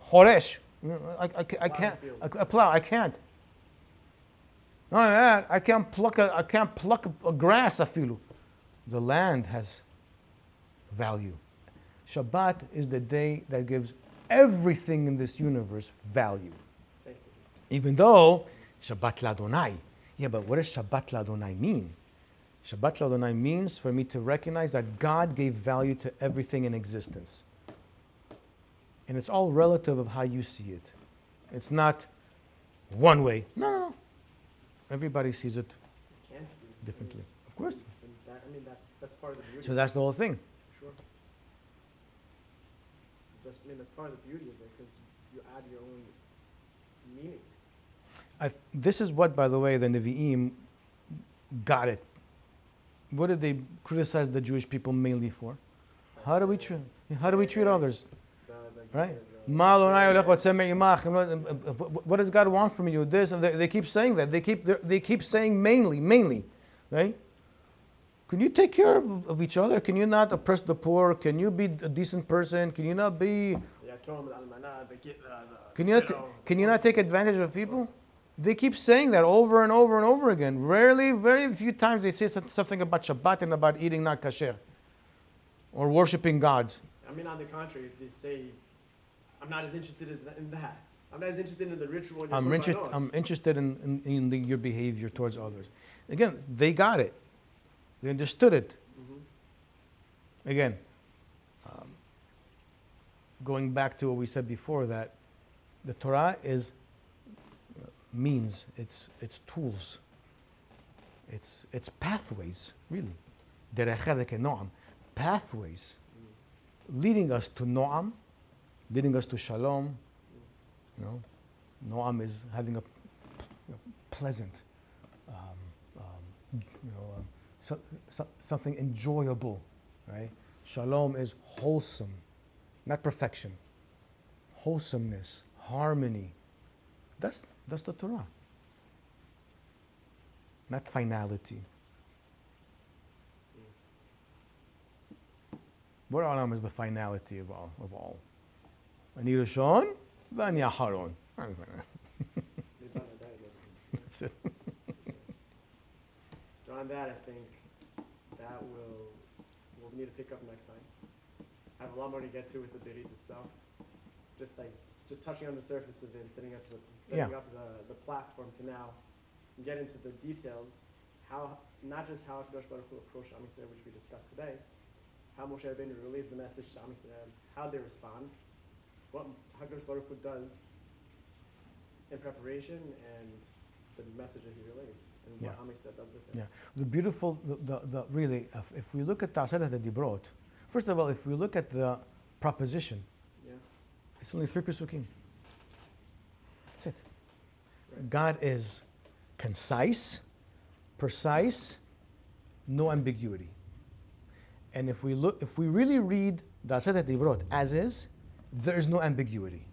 choresh. I can't. I plow. I can't. Not only that, I can't pluck a grass afilu. The land has value. Shabbat is the day that gives everything in this universe value. Sacred. Even though Shabbat Ladonai. Yeah, but what does Shabbat Ladonai mean? Shabbat Ladonai means for me to recognize that God gave value to everything in existence. And it's all relative of how you see it. It's not one way. No. Everybody sees it differently. Of course. That's part of the beauty. So that's the whole thing. Sure. That's part of the beauty of it, because you add your own meaning. This is what, by the way, the Nevi'im got it. What did they criticize the Jewish people mainly for? How do we treat? How do we treat others? The- Right? the- What does God want from you? This, and they keep saying that. They keep saying mainly, right? Can you take care of each other? Can you not oppress the poor? Can you be a decent person? Can you not be? Can you not take advantage of people? They keep saying that over and over and over again. Rarely, very few times they say something about Shabbat and about eating not kasher or worshiping gods. I mean, on the contrary, they say, I'm not as interested in that. I'm not as interested in the ritual. And the I'm interested in your behavior towards others. Again, they got it. They understood it. Mm-hmm. Again, going back to what we said before, that the Torah is means, it's tools, it's pathways, really. Pathways leading us to Noam, leading us to Shalom. You know, Noam is having a pleasant, something enjoyable, right? Shalom is wholesome, not perfection. Wholesomeness, harmony. That's the Torah. Not finality. What Olam is the finality of all. Ani Rishon, v'ani Aharon. That's it. So on that, I think that we'll need to pick up next time. I have a lot more to get to with the Berit itself. Just touching on the surface of it, and setting up the platform to now get into the details. How, not just how Kadosh Baruch Hu approached Am Yisrael, which we discussed today, how Moshe Rabbeinu relays the message to Am Yisrael, how they respond, what Kadosh Baruch Hu does in preparation, and the message that he relays, and what Am Yisrael does with it. Yeah, the beautiful, really, if we look at Ta'aseret HaDibrot, first of all, if we look at the proposition, it's only 3 Pesukim. That's it. Right. God is concise, precise, no ambiguity. And if we really read Ta'aseret HaDibrot as is, there is no ambiguity.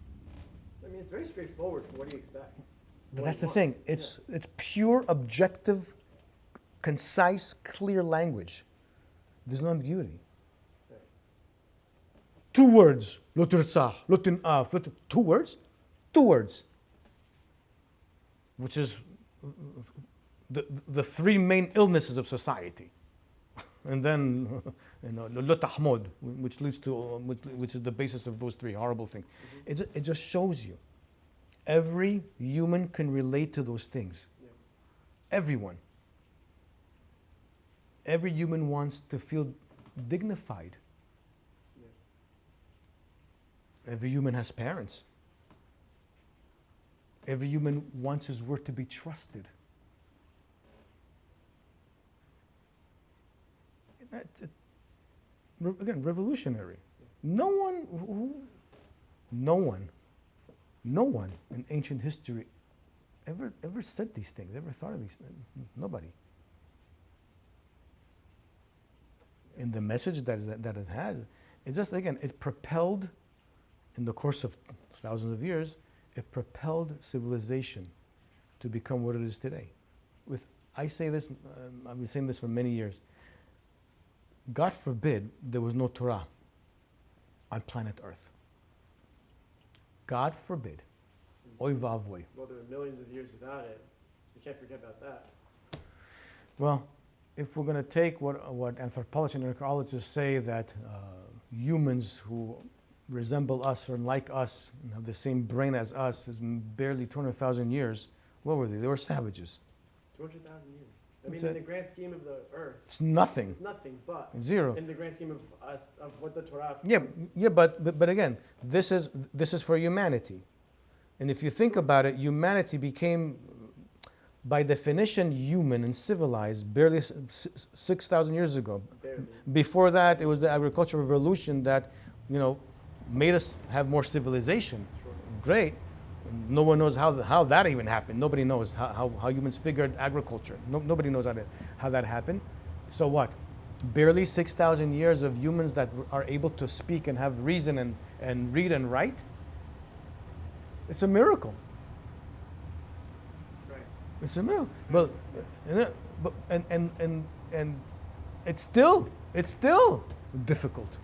I mean, it's very straightforward for what he expects. But that's the thing. It's pure, objective, concise, clear language. There's no ambiguity. Right. 2 words. Lo tirtzah, lo tin'af, 2 words? 2 words. Which is the 3 main illnesses of society. And then, lo tahmod, which leads to, which is the basis of those 3 horrible things. Mm-hmm. It just shows you. Every human can relate to those things. Yeah. Everyone. Every human wants to feel dignified. Yeah. Every human has parents. Every human wants his word to be trusted. Again, revolutionary. No one in ancient history ever said these things, ever thought of these things. Nobody. And the message that it has, it just, again, it propelled, in the course of thousands of years, it propelled civilization to become what it is today. I say this, I've been saying this for many years. God forbid there was no Torah on planet Earth. God forbid. Oy vavoi. Well, there were millions of years without it. You can't forget about that. Well, if we're going to take what anthropologists and archaeologists say, that humans who resemble us or like us and have the same brain as us is barely 200,000 years, what were they? They were savages. 200,000 years. I mean, in the grand scheme of the earth, it's nothing. It's nothing, but zero. In the grand scheme of us, of what the Torah. Yeah, but again, this is for humanity, and if you think about it, humanity became, by definition, human and civilized barely 6,000 years ago. Barely. Before that, it was the agricultural revolution that, made us have more civilization. Sure. Great. No one knows how that even happened. Nobody knows how humans figured agriculture. Nobody knows how that happened. So what? Barely 6,000 years of humans that are able to speak and have reason and read and write. It's a miracle. Right. It's a miracle. But and it's still difficult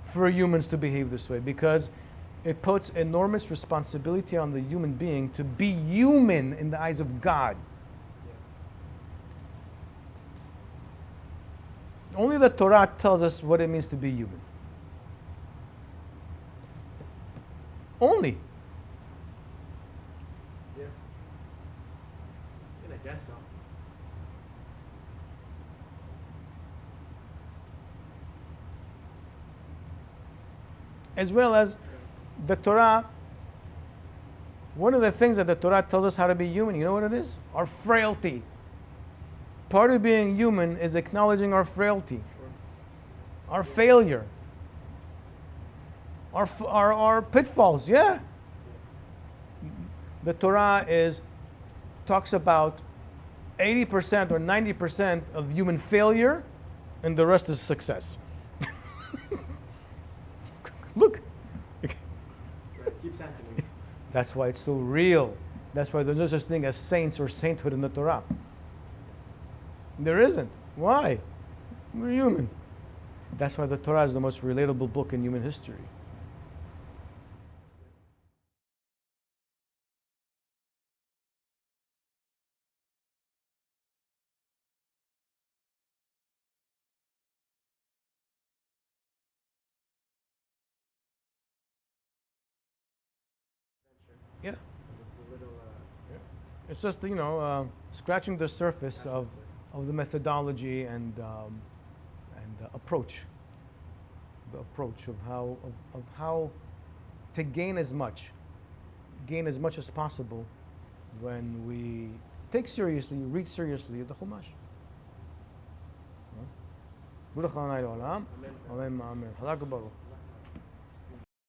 for humans to behave this way, because it puts enormous responsibility on the human being to be human in the eyes of God. Only the Torah tells us what it means to be human. Only. Yeah. I guess so. As well as the Torah, one of the things that the Torah tells us how to be human, you know what it is? Our frailty. Part of being human is acknowledging our frailty, our failure, our pitfalls. Yeah. The Torah talks about 80% or 90% of human failure, and the rest is success. Look. Right. Keeps happening. That's why it's so real. That's why there's no such thing as saints or sainthood in the Torah. There isn't. Why? We're human. That's why the Torah is the most relatable book in human history. Yeah. It's just, scratching the surface of the methodology and approach. The approach of how to gain as much as possible when we take seriously, read seriously the Chumash. Baruch Adonai Olam. Amen. Amen.